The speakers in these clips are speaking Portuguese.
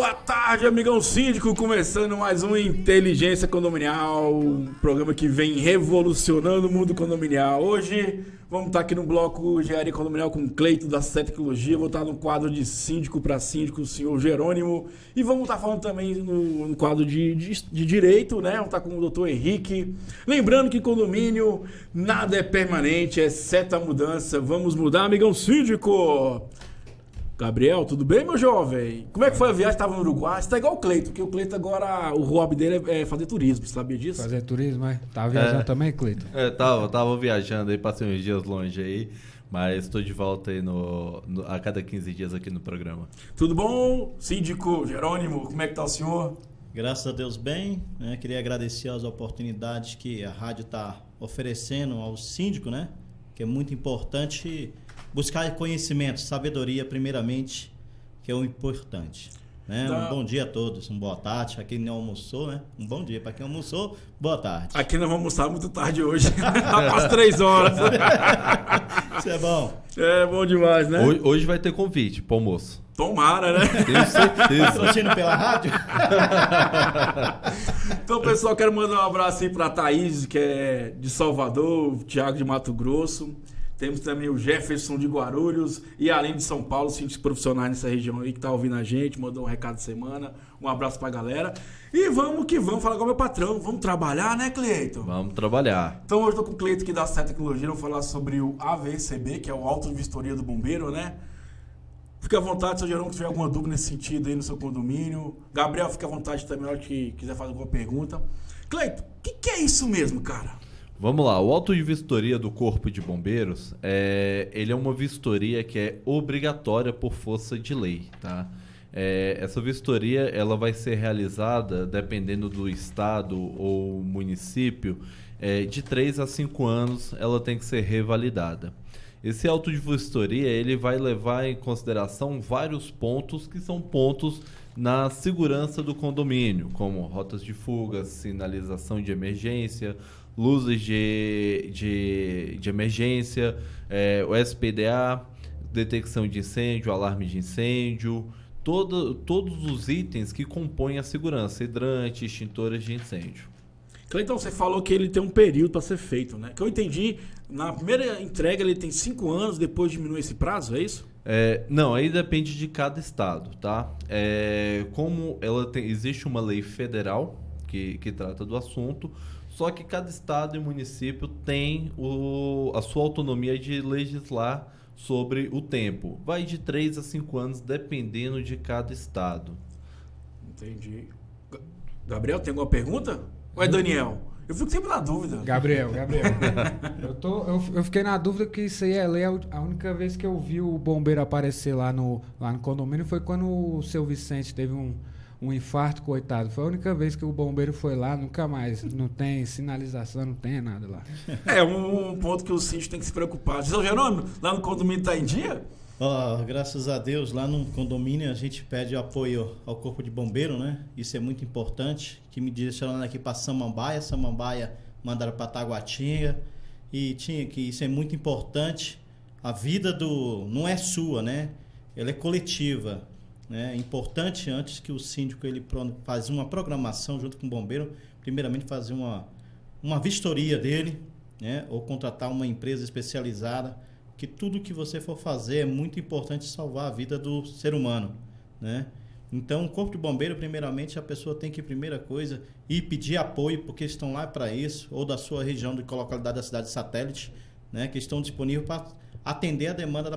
Boa tarde, amigão síndico, começando mais um Inteligência Condominial, um programa que vem revolucionando o mundo condominial. Hoje vamos estar aqui no bloco Engenharia Condominial com o Cleito da Tecnologia, vou estar no quadro de síndico para síndico, o senhor Jerônimo, e vamos estar falando também no quadro de direito, né? Vamos estar com o doutor Henrique. Lembrando que condomínio nada é permanente, exceto a mudança. Vamos mudar, amigão síndico! Gabriel, tudo bem, meu jovem? Como é que foi a viagem? Estava no Uruguai? Você tá igual o Cleito, porque o Cleito agora, o hobby dele é fazer turismo, você sabia disso? Fazer turismo, é? Tava viajando também, Cleito? Tava viajando aí, passei uns dias longe aí, mas estou de volta aí a cada 15 dias aqui no programa. Tudo bom, síndico Jerônimo? Como é que tá o senhor? Graças a Deus bem, né? Queria agradecer as oportunidades que a rádio está oferecendo ao síndico, né? Que é muito importante buscar conhecimento, sabedoria primeiramente, que é o importante. Né? Um bom dia a todos, uma boa tarde. A quem não almoçou, né? Um bom dia para quem almoçou, boa tarde. Aqui nós vamos almoçar muito tarde hoje, após 3 horas. Isso é bom. É bom demais, né? Hoje vai ter convite pro almoço. Tomara, né? Tenho certeza. Patrocínio pela rádio? Então, pessoal, quero mandar um abraço aí pra Thaís, que é de Salvador, o Thiago de Mato Grosso. Temos também o Jefferson de Guarulhos e além de São Paulo, síndicos profissionais nessa região aí que tá ouvindo a gente, mandou um recado de semana, um abraço pra galera. E vamos que vamos falar com o meu patrão, vamos trabalhar, né, Cleito? Vamos trabalhar. Então hoje eu tô com o Cleito aqui da Tecnologia, vamos falar sobre o AVCB, que é o Auto de Vistoria do Bombeiro, né? Fica à vontade, seu Jerônimo, se tiver alguma dúvida nesse sentido aí no seu condomínio. Gabriel, fica à vontade também, na hora que quiser fazer alguma pergunta. Cleito, o que é isso mesmo, cara? Vamos lá, o auto de vistoria do Corpo de Bombeiros, ele é uma vistoria que é obrigatória por força de lei, tá? Essa vistoria ela vai ser realizada, dependendo do estado ou município, de 3 a 5 anos ela tem que ser revalidada. Esse auto de vistoria ele vai levar em consideração vários pontos que são pontos na segurança do condomínio, como rotas de fuga, sinalização de emergência, luzes de emergência, o SPDA, detecção de incêndio, alarme de incêndio, todos os itens que compõem a segurança, hidrante, extintores de incêndio. Cleiton, você falou que ele tem um período para ser feito, né? Que eu entendi, na primeira entrega ele tem 5 anos, depois diminui esse prazo, é isso? Não, aí depende de cada estado, tá? Como existe uma lei federal que trata do assunto, só que cada estado e município tem a sua autonomia de legislar sobre o tempo. Vai de 3 a 5 anos, dependendo de cada estado. Entendi. Gabriel, tem alguma pergunta? Ou é Daniel? Eu fico sempre na dúvida. Gabriel. Eu fiquei na dúvida que isso aí é lei. A única vez que eu vi o bombeiro aparecer lá no condomínio foi quando o seu Vicente teve um infarto, coitado. Foi a única vez que o bombeiro foi lá, nunca mais. Não tem sinalização, não tem nada lá. É um ponto que o síndico tem que se preocupar. Seu Jerônimo, lá no condomínio tá em dia? Graças a Deus, lá no condomínio a gente pede apoio ao Corpo de Bombeiro, né? Isso é muito importante. Que me direcionando aqui para Samambaia mandaram para Taguatinga. E isso é muito importante. A vida não é sua, né? Ela é coletiva. É importante, antes que o síndico ele faz uma programação junto com o bombeiro, primeiramente fazer uma vistoria dele, né? Ou contratar uma empresa especializada, que tudo que você for fazer é muito importante salvar a vida do ser humano, né? Então, o Corpo de Bombeiro, primeiramente, a pessoa tem que, primeira coisa, ir pedir apoio, porque estão lá para isso, ou da sua região de localidade da cidade satélite, né? Que estão disponíveis para atender a demanda da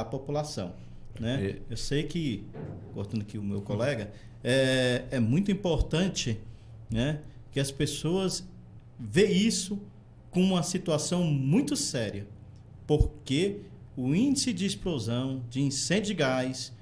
população. Né? Eu sei que, cortando aqui o meu colega, é muito importante, né, que as pessoas vejam isso como uma situação muito séria, porque o índice de explosão, de incêndio de gás,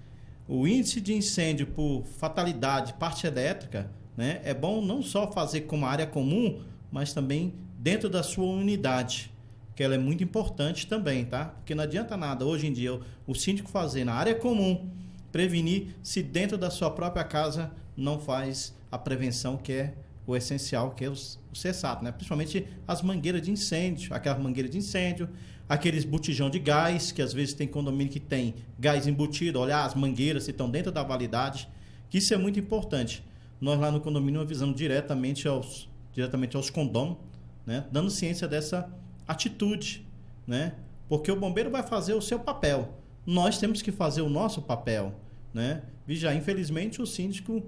o índice de incêndio por fatalidade, parte elétrica, né, é bom não só fazer como área comum, mas também dentro da sua unidade, que ela é muito importante também, tá? Porque não adianta nada, hoje em dia, o síndico fazer na área comum, prevenir se dentro da sua própria casa não faz a prevenção, que é o essencial, que é o CESAT, né? Principalmente as mangueiras de incêndio, aquelas mangueiras de incêndio, aqueles botijão de gás, que às vezes tem condomínio que tem gás embutido, olhar as mangueiras se estão dentro da validade, que isso é muito importante. Nós lá no condomínio avisamos diretamente aos condom, né? Dando ciência dessa atitude, né? Porque o bombeiro vai fazer o seu papel. Nós temos que fazer o nosso papel, né? Veja, infelizmente o síndico,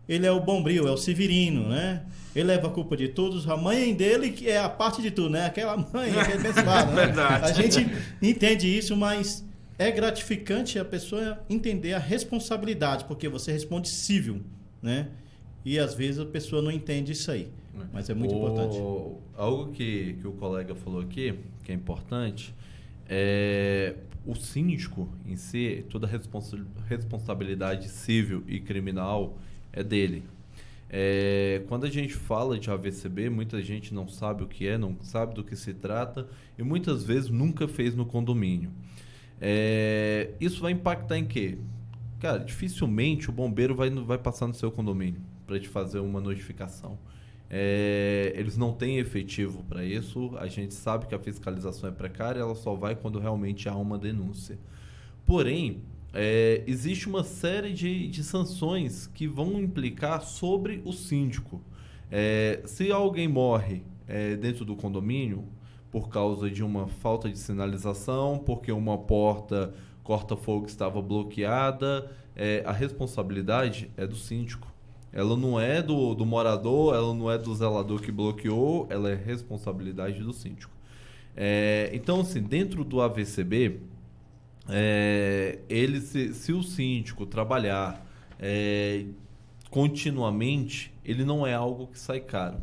ele é o bombril, é o Severino, né? Ele leva a culpa de todos, a mãe dele que é a parte de tudo, né? Aquela mãe, aquele abençoado, né? Verdade. A gente entende isso, mas é gratificante a pessoa entender a responsabilidade, porque você responde civil, né? E às vezes a pessoa não entende isso aí, mas é muito importante. Algo que o colega falou aqui, que é importante, é o síndico em si, toda a responsabilidade civil e criminal é dele. Quando a gente fala de AVCB, muita gente não sabe o que é, não sabe do que se trata e muitas vezes nunca fez no condomínio. Isso vai impactar em quê? Cara, dificilmente o bombeiro vai passar no seu condomínio para te fazer uma notificação. Eles não têm efetivo para isso. A gente sabe que a fiscalização é precária, ela só vai quando realmente há uma denúncia. Porém, existe uma série de sanções que vão implicar sobre o síndico. Se alguém morre dentro do condomínio por causa de uma falta de sinalização, porque uma porta corta-fogo estava bloqueada, a responsabilidade é do síndico. Ela não é do morador, ela não é do zelador que bloqueou, ela é responsabilidade do síndico. Então, assim, dentro do AVCB, se o síndico trabalhar continuamente, ele não é algo que sai caro.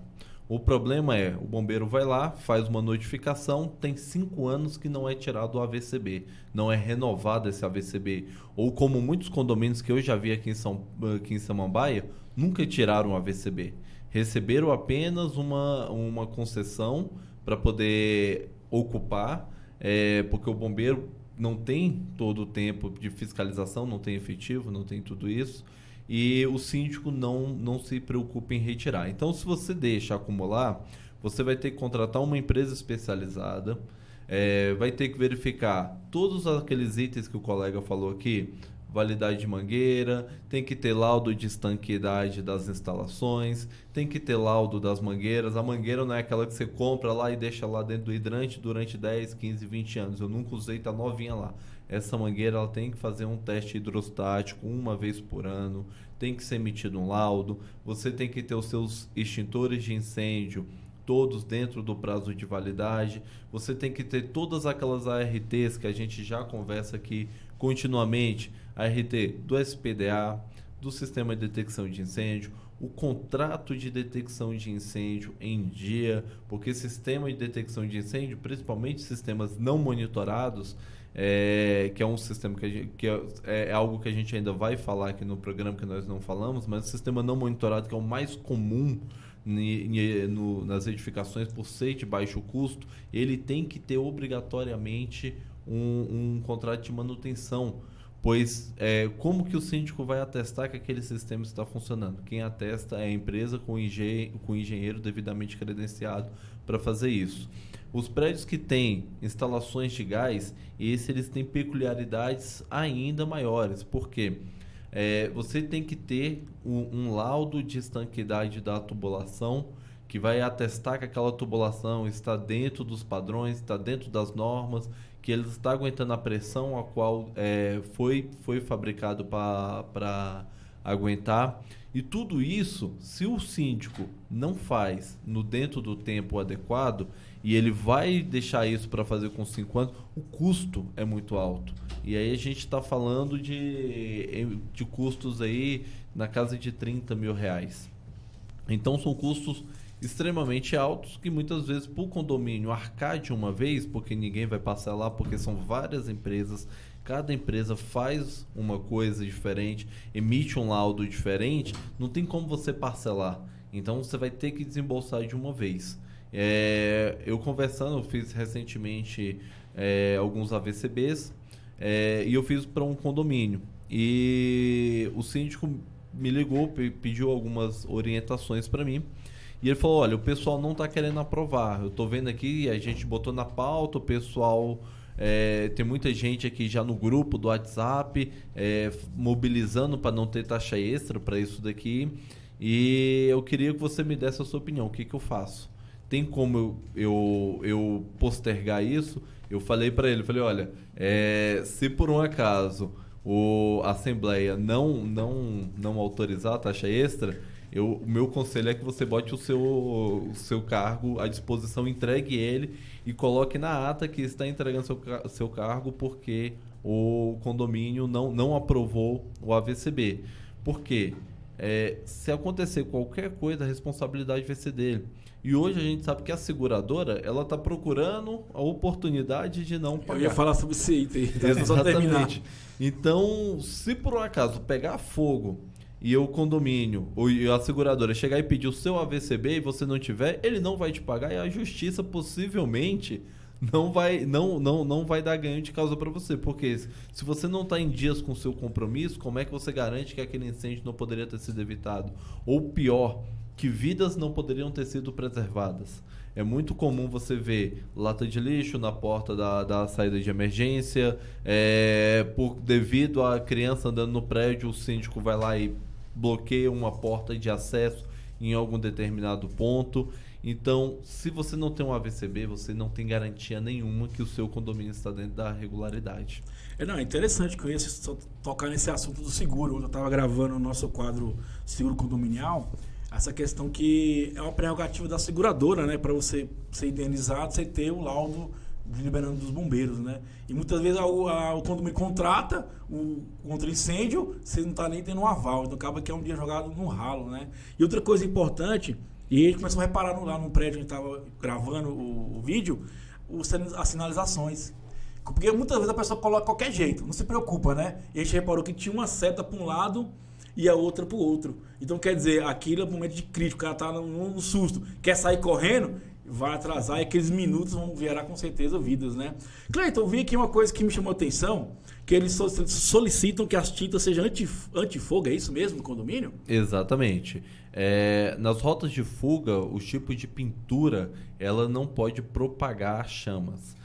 O problema o bombeiro vai lá, faz uma notificação, tem 5 anos que não é tirado o AVCB, não é renovado esse AVCB. Ou como muitos condomínios que eu já vi aqui em Samambaia, nunca tiraram o AVCB. Receberam apenas uma concessão para poder ocupar, porque o bombeiro não tem todo o tempo de fiscalização, não tem efetivo, não tem tudo isso. E o síndico não se preocupa em retirar. Então, se você deixa acumular, você vai ter que contratar uma empresa especializada, vai ter que verificar todos aqueles itens que o colega falou aqui, validade de mangueira, tem que ter laudo de estanqueidade das instalações, tem que ter laudo das mangueiras. A mangueira não é aquela que você compra lá e deixa lá dentro do hidrante durante 10, 15, 20 anos. Eu nunca usei, tá novinha lá. Essa mangueira ela tem que fazer um teste hidrostático uma vez por ano, tem que ser emitido um laudo, você tem que ter os seus extintores de incêndio todos dentro do prazo de validade, você tem que ter todas aquelas ARTs que a gente já conversa aqui continuamente, a ART do SPDA, do Sistema de Detecção de Incêndio, o contrato de detecção de incêndio em dia, porque sistema de detecção de incêndio, principalmente sistemas não monitorados, que é um sistema que é algo que a gente ainda vai falar aqui no programa que nós não falamos, mas o sistema não monitorado, que é o mais comum nas edificações por ser de baixo custo, ele tem que ter obrigatoriamente um contrato de manutenção, pois como que o síndico vai atestar que aquele sistema está funcionando? Quem atesta é a empresa com engenheiro devidamente credenciado para fazer isso. Os prédios que têm instalações de gás, eles têm peculiaridades ainda maiores. Por quê? Você tem que ter um laudo de estanqueidade da tubulação, que vai atestar que aquela tubulação está dentro dos padrões, está dentro das normas, que ele está aguentando a pressão a qual foi fabricado para aguentar. E tudo isso, se o síndico não faz dentro do tempo adequado, e ele vai deixar isso para fazer com 5 anos, o custo é muito alto. E aí a gente está falando de custos aí na casa de R$30 mil. Então são custos extremamente altos que muitas vezes para o condomínio arcar de uma vez, porque ninguém vai passar lá, porque são várias empresas, cada empresa faz uma coisa diferente, emite um laudo diferente, não tem como você parcelar. Então você vai ter que desembolsar de uma vez. Eu fiz recentemente alguns AVCBs e eu fiz para um condomínio. E o síndico me ligou, pediu algumas orientações para mim. E ele falou, olha, o pessoal não está querendo aprovar. Eu estou vendo aqui, a gente botou na pauta, o pessoal Tem muita gente aqui já no grupo do WhatsApp mobilizando para não ter taxa extra para isso daqui. E eu queria que você me desse a sua opinião. O que eu faço? Tem como eu postergar isso? Eu falei para ele, olha, se por um acaso a Assembleia não autorizar a taxa extra, o meu conselho é que você bote o seu cargo à disposição, entregue ele e coloque na ata que está entregando seu cargo porque o condomínio não aprovou o AVCB. Por quê? Se acontecer qualquer coisa, a responsabilidade vai ser dele. E hoje a gente sabe que a seguradora, ela está procurando a oportunidade de não pagar. Eu ia falar sobre esse item. Exatamente. Então, se por um acaso pegar fogo e o condomínio ou a seguradora chegar e pedir o seu AVCB e você não tiver, ele não vai te pagar e a justiça possivelmente não vai dar ganho de causa para você. Porque se você não está em dias com o seu compromisso, como é que você garante que aquele incêndio não poderia ter sido evitado? Ou pior, que vidas não poderiam ter sido preservadas. É muito comum você ver lata de lixo na porta da saída de emergência, devido à criança andando no prédio, o síndico vai lá e bloqueia uma porta de acesso em algum determinado ponto. Então, se você não tem um AVCB, você não tem garantia nenhuma que o seu condomínio está dentro da regularidade. É interessante que eu ia tocar nesse assunto do seguro. Quando eu estava gravando o nosso quadro Seguro Condominial, essa questão que é uma prerrogativa da seguradora, né? Para você ser indenizado, você ter o laudo liberando dos bombeiros, né? E muitas vezes o condomínio contrata o contra incêndio, você não está nem tendo um aval. Então acaba que é um dia jogado no ralo, né? E outra coisa importante, e a gente começou a reparar lá no prédio onde a gente estava gravando o vídeo, as sinalizações. Porque muitas vezes a pessoa coloca de qualquer jeito, não se preocupa, né? E a gente reparou que tinha uma seta para um lado e a outra para o outro. Então, quer dizer, aquilo é um momento de crítico, o cara está no susto, quer sair correndo, vai atrasar e aqueles minutos vão gerar com certeza vidas, né? Cleiton, eu vi aqui uma coisa que me chamou a atenção, que eles solicitam que as tintas sejam antifogo, é isso mesmo no condomínio? Exatamente. Nas rotas de fuga, os tipos de pintura, ela não pode propagar chamas.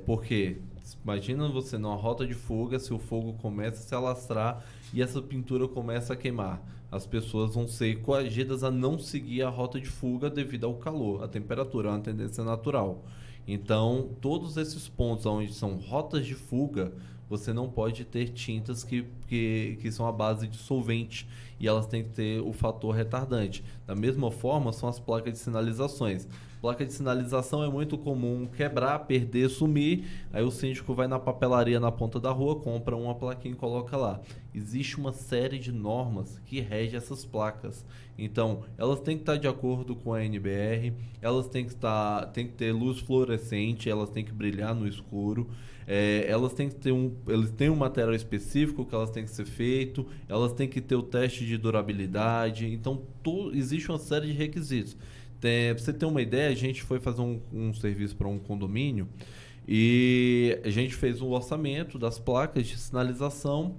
Porque, imagina você numa rota de fuga, se o fogo começa a se alastrar e essa pintura começa a queimar. As pessoas vão ser coagidas a não seguir a rota de fuga devido ao calor, à temperatura, é uma tendência natural. Então, todos esses pontos onde são rotas de fuga, você não pode ter tintas que são à base de solvente e elas têm que ter o fator retardante. Da mesma forma, são as placas de sinalizações. Placa de sinalização é muito comum quebrar, perder, sumir. Aí o síndico vai na papelaria na ponta da rua, compra uma plaquinha e coloca lá. Existe uma série de normas que regem essas placas. Então, elas têm que estar de acordo com a NBR, elas têm que ter luz fluorescente, elas têm que brilhar no escuro. Elas têm que ter eles têm um material específico que elas têm que ser feito, elas têm que ter o teste de durabilidade. Então, existe uma série de requisitos. Pra você ter uma ideia, a gente foi fazer um serviço para um condomínio e a gente fez um orçamento das placas de sinalização.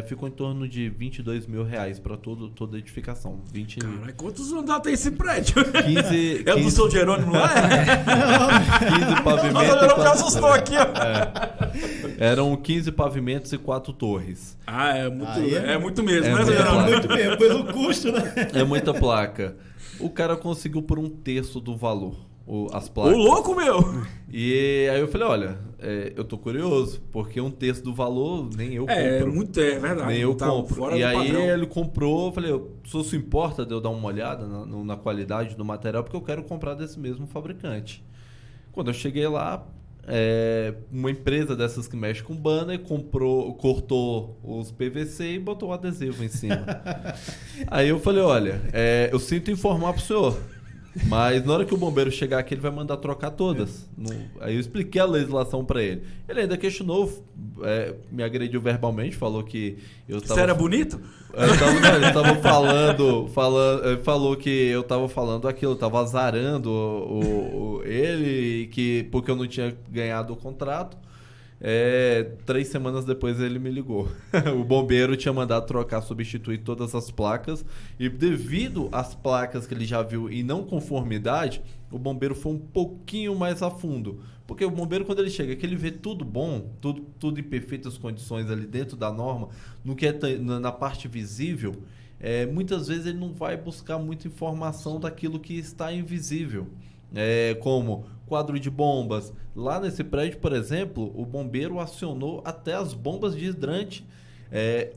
Ficou em torno de R$22 mil para toda a edificação. Caralho, quantos andares tem esse prédio? 15, é o do São Jerônimo lá? 15 pavimentos. Nossa, o Jerônimo já assustou aqui, ó. Eram 15 pavimentos e 4 torres. É muito mesmo, né, muito Jerônimo? Muito mesmo, pelo custo, né? É muita placa. O cara conseguiu por 1/3 do valor as placas. Ô, louco, meu! E aí eu falei, olha, eu tô curioso, porque 1/3 do valor nem eu compro. É verdade. Nem eu compro. Fora E do aí padrão. ele comprou, eu falei, se isso importa de eu dar uma olhada na qualidade do material, porque eu quero comprar desse mesmo fabricante. Quando eu cheguei lá, uma empresa dessas que mexe com banner cortou os PVC e botou o adesivo em cima. Aí eu falei, olha, eu sinto informar pro senhor, mas na hora que o bombeiro chegar aqui, ele vai mandar trocar todas. Aí eu expliquei a legislação para ele. Ele ainda questionou, me agrediu verbalmente, falou que eu tava... Você era bonito? Ele estava falou que eu estava falando aquilo, eu estava azarando ele, porque eu não tinha ganhado o contrato. 3 semanas depois ele me ligou. O bombeiro tinha mandado trocar, substituir todas as placas. E devido às placas que ele já viu em não conformidade, o bombeiro foi um pouquinho mais a fundo. Porque o bombeiro, quando ele chega, que ele vê tudo bom, tudo em perfeitas condições ali dentro da norma, no que na parte visível, muitas vezes ele não vai buscar muita informação daquilo que está invisível. Como quadro de bombas. Lá nesse prédio, por exemplo, o bombeiro acionou até as bombas de hidrante,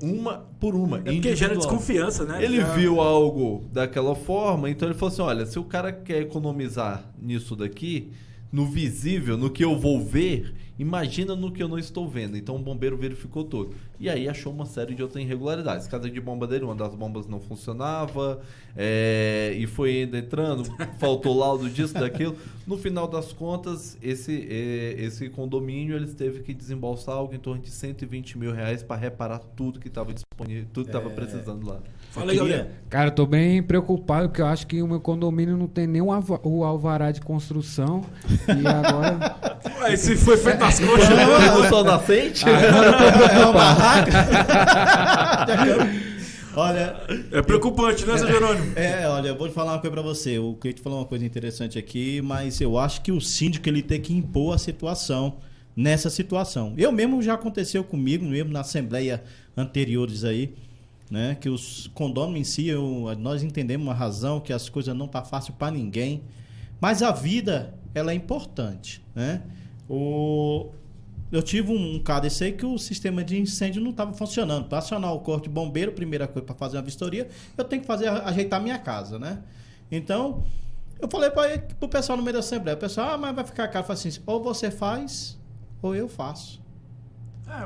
uma por uma. Porque gera desconfiança, né? Ele viu algo daquela forma, então ele falou assim, olha, se o cara quer economizar nisso daqui, no visível, no que eu vou ver, imagina no que eu não estou vendo. Então o bombeiro verificou tudo. E aí achou uma série de outras irregularidades. Casa de bomba dele, uma das bombas não funcionava, e foi ainda entrando, faltou laudo disso, daquilo. No final das contas, esse condomínio, eles teve que desembolsar algo em torno de R$120 mil para reparar tudo que estava disponível, tudo que estava precisando lá. Fala aí, galera. Cara, eu tô bem preocupado porque eu acho que o meu condomínio não tem nem o alvará de construção. E agora. Esse foi feito nas coxas, né? No sol nascente? É uma barraca. Olha, É preocupante, né, seu Jerônimo? olha, eu vou te falar uma coisa pra você. O Cleiton falou uma coisa interessante aqui, mas eu acho que o síndico ele tem que impor a situação nessa situação. Eu mesmo já aconteceu comigo, mesmo na assembleia anteriores aí, né? Que os condôminos em si, nós entendemos uma razão que as coisas não tá fácil para ninguém, mas a vida ela é importante, né? Eu tive um caso desse aí que o sistema de incêndio não estava funcionando. Para acionar o corpo de bombeiro, primeira coisa para fazer uma vistoria, eu tenho que ajeitar minha casa, né? Então, eu falei para o pessoal no meio da assembleia, o pessoal, mas vai ficar caro. Eu falei assim, ou você faz, ou eu faço.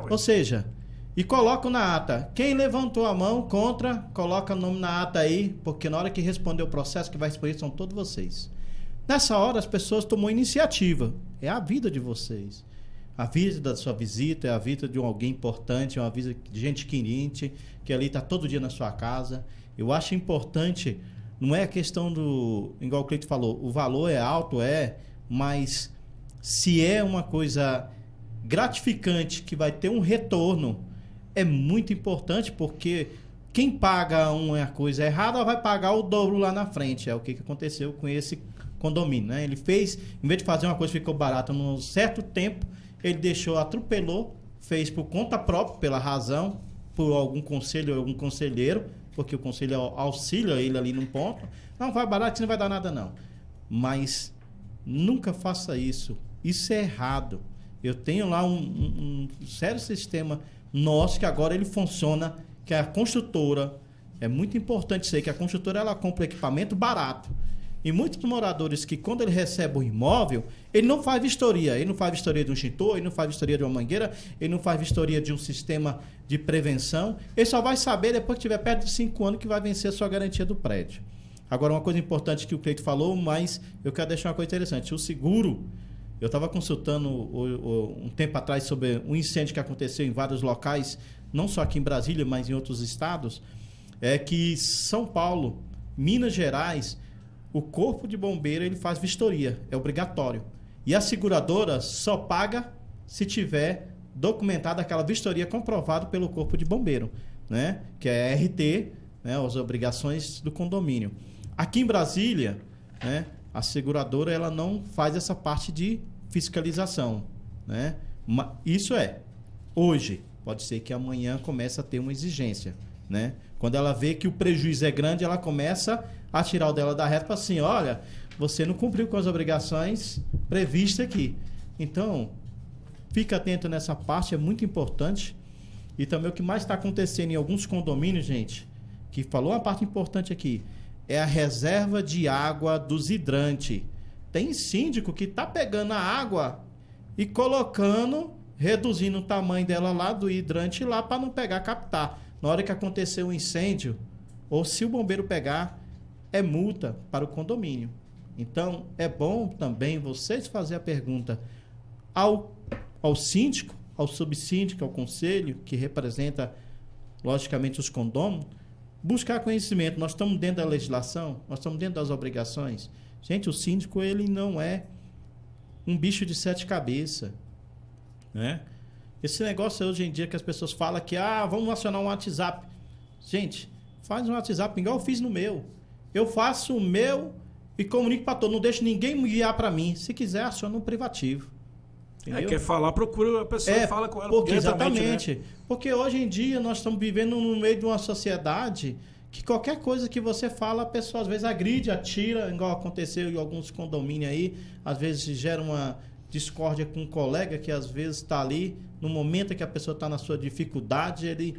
Ou seja, e coloco na ata, quem levantou a mão contra, coloca o nome na ata aí, porque na hora que responder o processo, que vai responder são todos vocês. Nessa hora as pessoas tomam iniciativa. É a vida de vocês. A vida da sua visita é a vida de alguém importante, é uma vida de gente querente, que ali está todo dia na sua casa. Eu acho importante, não é a questão do... Igual o Cleiton falou, o valor é alto, mas se é uma coisa gratificante, que vai ter um retorno, é muito importante, porque quem paga uma coisa errada vai pagar o dobro lá na frente. É o que aconteceu com esse condomínio, né? Ele fez, em vez de fazer uma coisa que ficou barata num certo tempo, ele atropelou, fez por conta própria, pela razão, por algum conselho, algum conselheiro, porque o conselho auxilia ele ali num ponto. Não, vai barato, isso não vai dar nada não. Mas nunca faça isso. Isso é errado. Eu tenho lá um sério sistema nosso que agora ele funciona, que é a construtora. É muito importante isso aí, que a construtora ela compra equipamento barato. E muitos moradores que quando ele recebe o imóvel, ele não faz vistoria. Ele não faz vistoria de um extintor, ele não faz vistoria de uma mangueira, ele não faz vistoria de um sistema de prevenção. Ele só vai saber depois que tiver perto de 5 anos que vai vencer a sua garantia do prédio. Agora, uma coisa importante que o Cleiton falou, mas eu quero deixar uma coisa interessante. O seguro, eu estava consultando um tempo atrás sobre um incêndio que aconteceu em vários locais, não só aqui em Brasília, mas em outros estados, é que São Paulo, Minas Gerais, o corpo de bombeiro ele faz vistoria, é obrigatório. E a seguradora só paga se tiver documentada aquela vistoria comprovada pelo corpo de bombeiro, né? Que é a RT, né? As obrigações do condomínio. Aqui em Brasília, né? A seguradora ela não faz essa parte de fiscalização, né? Isso hoje. Pode ser que amanhã comece a ter uma exigência, né? Quando ela vê que o prejuízo é grande, ela começa a tirar o dela da reta para assim, olha, você não cumpriu com as obrigações previstas aqui. Então, fica atento nessa parte, é muito importante. E também o que mais está acontecendo em alguns condomínios, gente, que falou uma parte importante aqui, é a reserva de água dos hidrantes. Tem síndico que está pegando a água e colocando, reduzindo o tamanho dela lá, do hidrante lá, para não pegar, captar. Na hora que acontecer um incêndio, ou se o bombeiro pegar, é multa para o condomínio. Então, é bom também vocês fazer a pergunta ao síndico, ao subsíndico, ao conselho, que representa, logicamente, os condôminos, buscar conhecimento. Nós estamos dentro da legislação, nós estamos dentro das obrigações. Gente, o síndico, ele não é um bicho de 7 cabeças, né? Esse negócio hoje em dia que as pessoas falam que, vamos acionar um WhatsApp. Gente, faz um WhatsApp igual eu fiz no meu. Eu faço o meu e comunico para todo. Não deixo ninguém me enviar para mim. Se quiser, aciona um privativo. Quer falar, procura a pessoa e fala com ela. Porque, exatamente. Né? Porque hoje em dia nós estamos vivendo no meio de uma sociedade que qualquer coisa que você fala, a pessoa às vezes agride, atira, igual aconteceu em alguns condomínios aí. Às vezes gera uma discórdia com um colega que às vezes está ali, no momento que a pessoa está na sua dificuldade,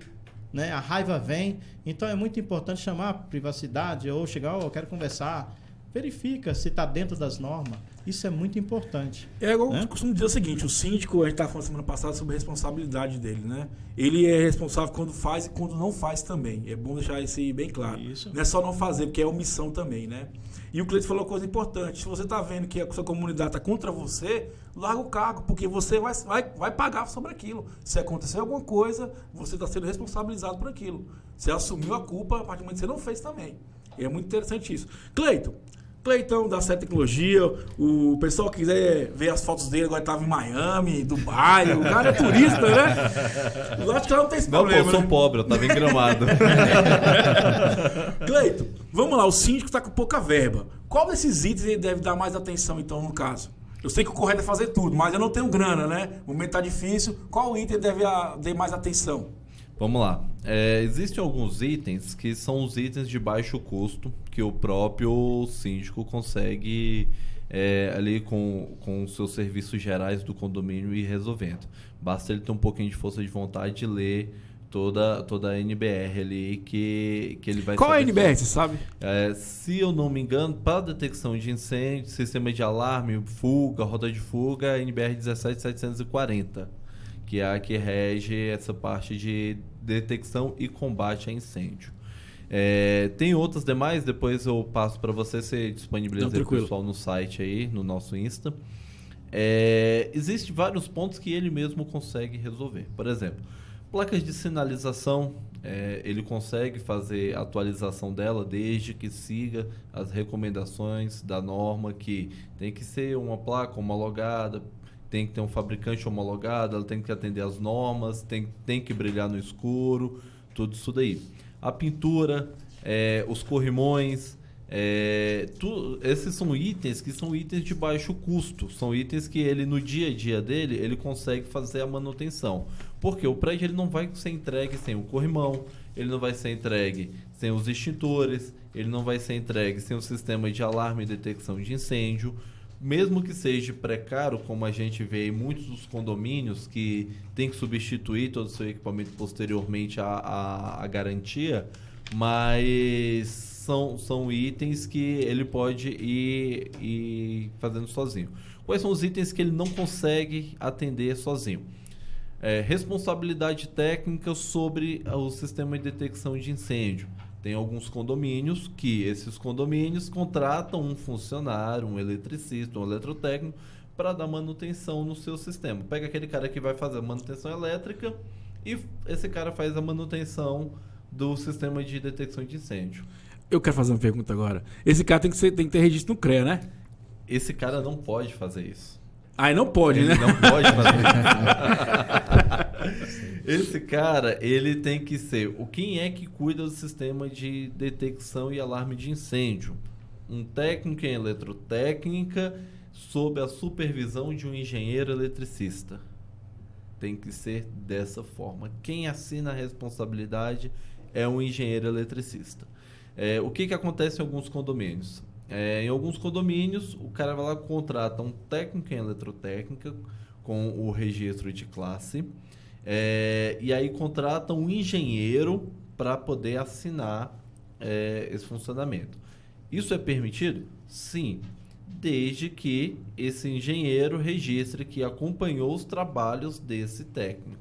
né, a raiva vem. Então é muito importante chamar a privacidade ou chegar, eu quero conversar. Verifica se está dentro das normas. Isso é muito importante. Eu costumo dizer o seguinte, o síndico, a gente estava falando semana passada sobre a responsabilidade dele, né? Ele é responsável quando faz e quando não faz também. É bom deixar isso aí bem claro. Isso. Não é só não fazer, porque é omissão também, né? E o Cleiton falou uma coisa importante. Se você está vendo que a sua comunidade está contra você, larga o cargo, porque você vai pagar sobre aquilo. Se acontecer alguma coisa, você está sendo responsabilizado por aquilo. Você assumiu a culpa a partir do momento que você não fez também. E é muito interessante isso. Cleitão da Certa Tecnologia, o pessoal que quiser ver as fotos dele, agora estava em Miami, Dubai, o cara é turista, né? Eu acho que não tem esse problema. Não, eu sou pobre, eu estava em Gramado. Cleiton, vamos lá, o síndico está com pouca verba. Qual desses itens ele deve dar mais atenção, então, no caso? Eu sei que o correto é fazer tudo, mas eu não tenho grana, né? O momento está difícil. Qual item deve dar mais atenção? Vamos lá. Existem alguns itens que são os itens de baixo custo que o próprio síndico consegue ali com os seus serviços gerais do condomínio ir resolvendo. Basta ele ter um pouquinho de força de vontade de ler toda a NBR ali que ele vai... Qual é a NBR, você sabe? Se eu não me engano, para detecção de incêndio, sistema de alarme, fuga, roda de fuga, a NBR 17740. Que é a que rege essa parte de detecção e combate a incêndio. Tem outras demais, depois eu passo para você disponibiliza o pessoal no site aí, no nosso Insta. Existem vários pontos que ele mesmo consegue resolver. Por exemplo, placas de sinalização, ele consegue fazer a atualização dela desde que siga as recomendações da norma, que tem que ser uma placa homologada, tem que ter um fabricante homologado, ela tem que atender às normas, tem que brilhar no escuro, tudo isso daí. A pintura, os corrimões, esses são itens que são itens de baixo custo, são itens que ele no dia a dia dele, ele consegue fazer a manutenção. Porque o prédio ele não vai ser entregue sem o corrimão, ele não vai ser entregue sem os extintores, ele não vai ser entregue sem o sistema de alarme e detecção de incêndio. Mesmo que seja precário, como a gente vê em muitos dos condomínios que tem que substituir todo o seu equipamento posteriormente à garantia, mas são itens que ele pode ir fazendo sozinho. Quais são os itens que ele não consegue atender sozinho? Responsabilidade técnica sobre o sistema de detecção de incêndio. Tem alguns condomínios que esses condomínios contratam um funcionário, um eletricista, um eletrotécnico para dar manutenção no seu sistema. Pega aquele cara que vai fazer a manutenção elétrica e esse cara faz a manutenção do sistema de detecção de incêndio. Eu quero fazer uma pergunta agora. Esse cara tem que ter registro no CREA, né? Esse cara não pode fazer isso. Não pode, né? Não pode fazer isso. Esse cara, ele tem que ser quem é que cuida do sistema de detecção e alarme de incêndio? Um técnico em eletrotécnica sob a supervisão de um engenheiro eletricista. Tem que ser dessa forma. Quem assina a responsabilidade é um engenheiro eletricista. O que acontece em alguns condomínios? Em alguns condomínios, o cara vai lá e contrata um técnico em eletrotécnica com o registro de classe e aí contrata um engenheiro para poder assinar esse funcionamento. Isso é permitido? Sim, desde que esse engenheiro registre que acompanhou os trabalhos desse técnico,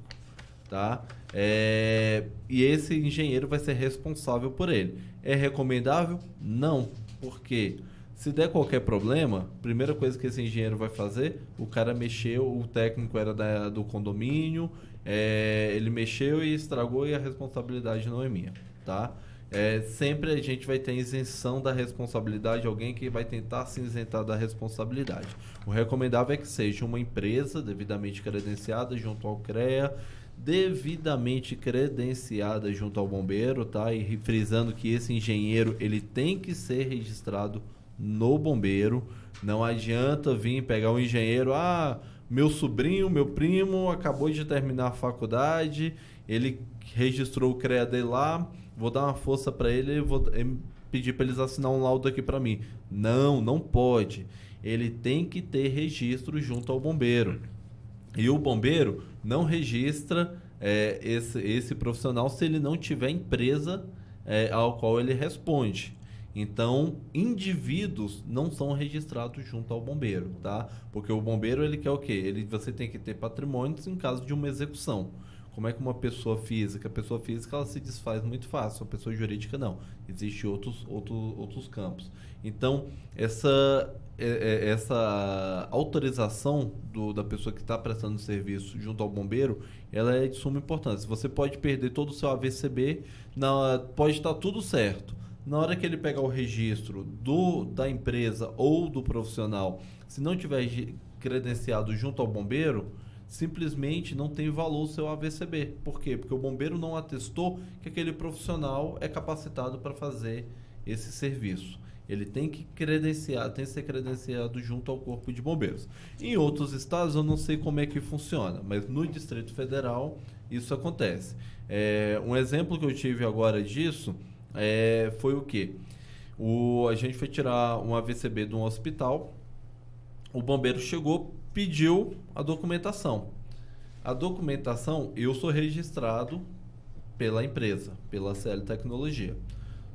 tá? E esse engenheiro vai ser responsável por ele. É recomendável? Não. Porque se der qualquer problema, a primeira coisa que esse engenheiro vai fazer, o cara mexeu, o técnico era do condomínio, ele mexeu e estragou e a responsabilidade não é minha, tá? sempre a gente vai ter isenção da responsabilidade, alguém que vai tentar se isentar da responsabilidade. O recomendável é que seja uma empresa devidamente credenciada junto ao CREA, devidamente credenciada junto ao bombeiro, tá? E frisando que esse engenheiro ele tem que ser registrado no bombeiro. Não adianta vir pegar um engenheiro, meu sobrinho, meu primo acabou de terminar a faculdade, ele registrou o CREA dele lá, vou dar uma força para ele, vou pedir para eles assinar um laudo aqui para mim. Não pode. Ele tem que ter registro junto ao bombeiro. E o bombeiro não registra esse profissional se ele não tiver empresa ao qual ele responde. Então, indivíduos não são registrados junto ao bombeiro, tá? Porque o bombeiro, ele quer o quê? Você tem que ter patrimônios em caso de uma execução. Como é que uma pessoa física? A pessoa física ela se desfaz muito fácil, a pessoa jurídica não. Existem outros campos. Então, essa autorização da pessoa que está prestando serviço junto ao bombeiro, ela é de suma importância. Você pode perder todo o seu AVCB, pode estar tudo certo. Na hora que ele pegar o registro da empresa ou do profissional, se não tiver credenciado junto ao bombeiro, simplesmente não tem valor o seu AVCB. Por quê? Porque o bombeiro não atestou que aquele profissional é capacitado para fazer esse serviço. Ele tem que ser credenciado junto ao Corpo de Bombeiros. Em outros estados eu não sei como é que funciona, mas no Distrito Federal isso acontece. Um exemplo que eu tive agora disso foi o quê? A gente foi tirar um AVCB de um hospital, o bombeiro chegou, pediu a documentação. A documentação, eu sou registrado pela empresa, pela CL Tecnologia.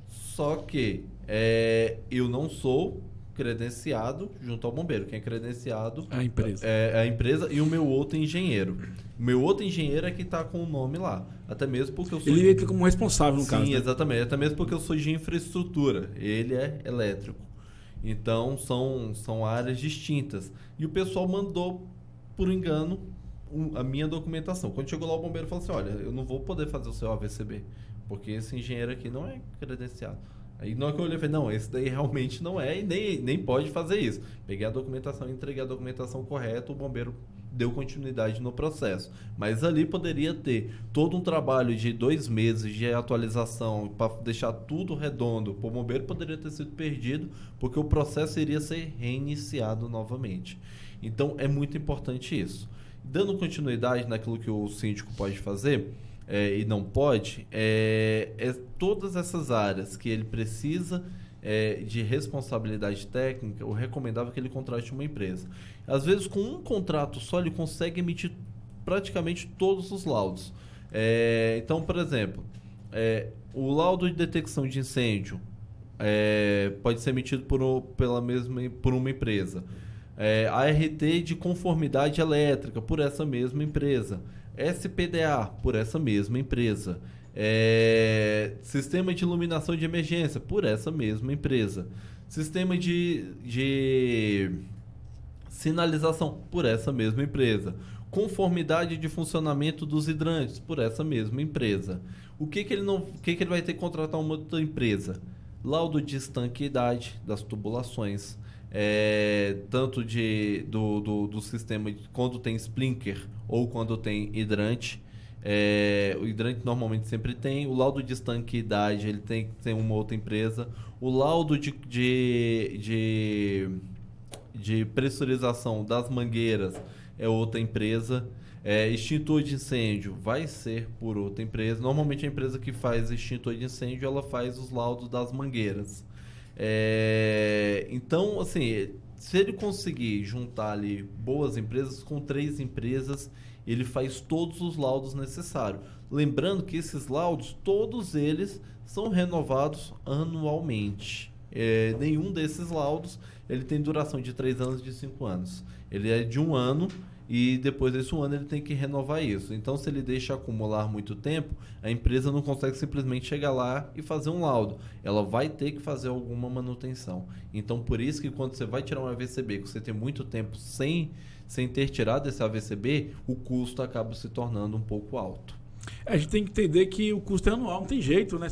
Só que eu não sou credenciado junto ao bombeiro. Quem é credenciado a empresa. É a empresa e o meu outro engenheiro. O meu outro engenheiro é que está com o nome lá. Até mesmo porque eu sou... Ele entra como responsável no caso. Sim, né? Exatamente. Até mesmo porque eu sou de infraestrutura. Ele é elétrico. Então, são áreas distintas. E o pessoal mandou, por engano, a minha documentação. Quando chegou lá, o bombeiro falou assim, olha, eu não vou poder fazer o seu AVCB, porque esse engenheiro aqui não é credenciado. Aí na hora que eu olhei, eu falei, não, esse daí realmente não é e nem pode fazer isso. Peguei a documentação, entreguei a documentação correta, o bombeiro deu continuidade no processo. Mas ali poderia ter todo um trabalho de 2 meses de atualização para deixar tudo redondo. O bombeiro poderia ter sido perdido porque o processo iria ser reiniciado novamente. Então é muito importante isso. Dando continuidade naquilo que o síndico pode fazer... e não pode, todas essas áreas que ele precisa de responsabilidade técnica, o recomendável é que ele contrate uma empresa. Às vezes, com um contrato só, ele consegue emitir praticamente todos os laudos. Então, por exemplo, o laudo de detecção de incêndio pode ser emitido por uma empresa. A RT de conformidade elétrica, por essa mesma empresa. SPDA, por essa mesma empresa. Sistema de iluminação de emergência, por essa mesma empresa. Sistema de sinalização, por essa mesma empresa. Conformidade de funcionamento dos hidrantes, por essa mesma empresa. O que ele vai ter que contratar uma outra empresa? Laudo de estanqueidade das tubulações. Tanto do sistema quando tem sprinkler ou quando tem hidrante. O hidrante normalmente sempre tem. O laudo de estanqueidade ele tem que ter uma outra empresa. O laudo de pressurização das mangueiras é outra empresa. Extintor de incêndio vai ser por outra empresa. Normalmente a empresa que faz extintor de incêndio ela faz os laudos das mangueiras. Então, assim, se ele conseguir juntar ali boas empresas, com 3 empresas, ele faz todos os laudos necessários. Lembrando que esses laudos, todos eles são renovados anualmente. Nenhum desses laudos ele tem duração de 3 anos, de 5 anos. Ele é de 1 ano e depois desse 1 ano ele tem que renovar isso. Então, se ele deixa acumular muito tempo, a empresa não consegue simplesmente chegar lá e fazer um laudo. Ela vai ter que fazer alguma manutenção. Então, por isso que quando você vai tirar um AVCB, que você tem muito tempo sem ter tirado esse AVCB, o custo acaba se tornando um pouco alto. A gente tem que entender que o custo é anual, não tem jeito, né?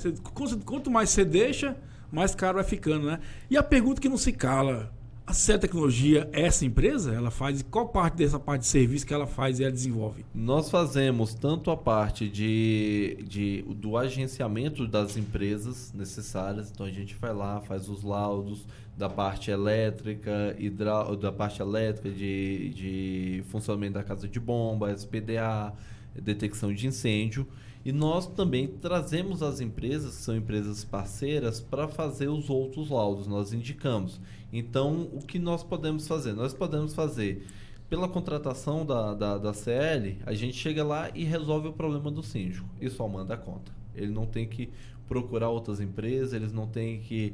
Quanto mais você deixa, mais caro vai ficando, né? E a pergunta que não se cala, a CL Tecnologia é essa empresa? Ela faz, qual parte dessa parte de serviço que ela faz e ela desenvolve? Nós fazemos tanto a parte do agenciamento das empresas necessárias, então a gente vai lá, faz os laudos da parte elétrica, da parte elétrica de funcionamento da casa de bomba, SPDA, detecção de incêndio. E nós também trazemos as empresas, que são empresas parceiras, para fazer os outros laudos, nós indicamos. Então, o que nós podemos fazer? Nós podemos fazer, pela contratação da CL, a gente chega lá e resolve o problema do síndico e só manda a conta. Ele não tem que procurar outras empresas, ele não tem que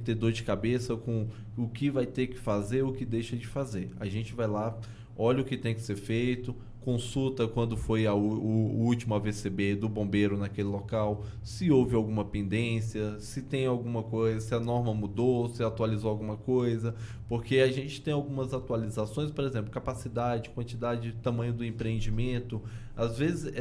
ter dor de cabeça com o que vai ter que fazer, o que deixa de fazer. A gente vai lá, olha o que tem que ser feito, consulta quando foi o último AVCB do bombeiro naquele local, se houve alguma pendência, se tem alguma coisa, se a norma mudou, se atualizou alguma coisa, porque a gente tem algumas atualizações, por exemplo, capacidade, quantidade, tamanho do empreendimento. Às vezes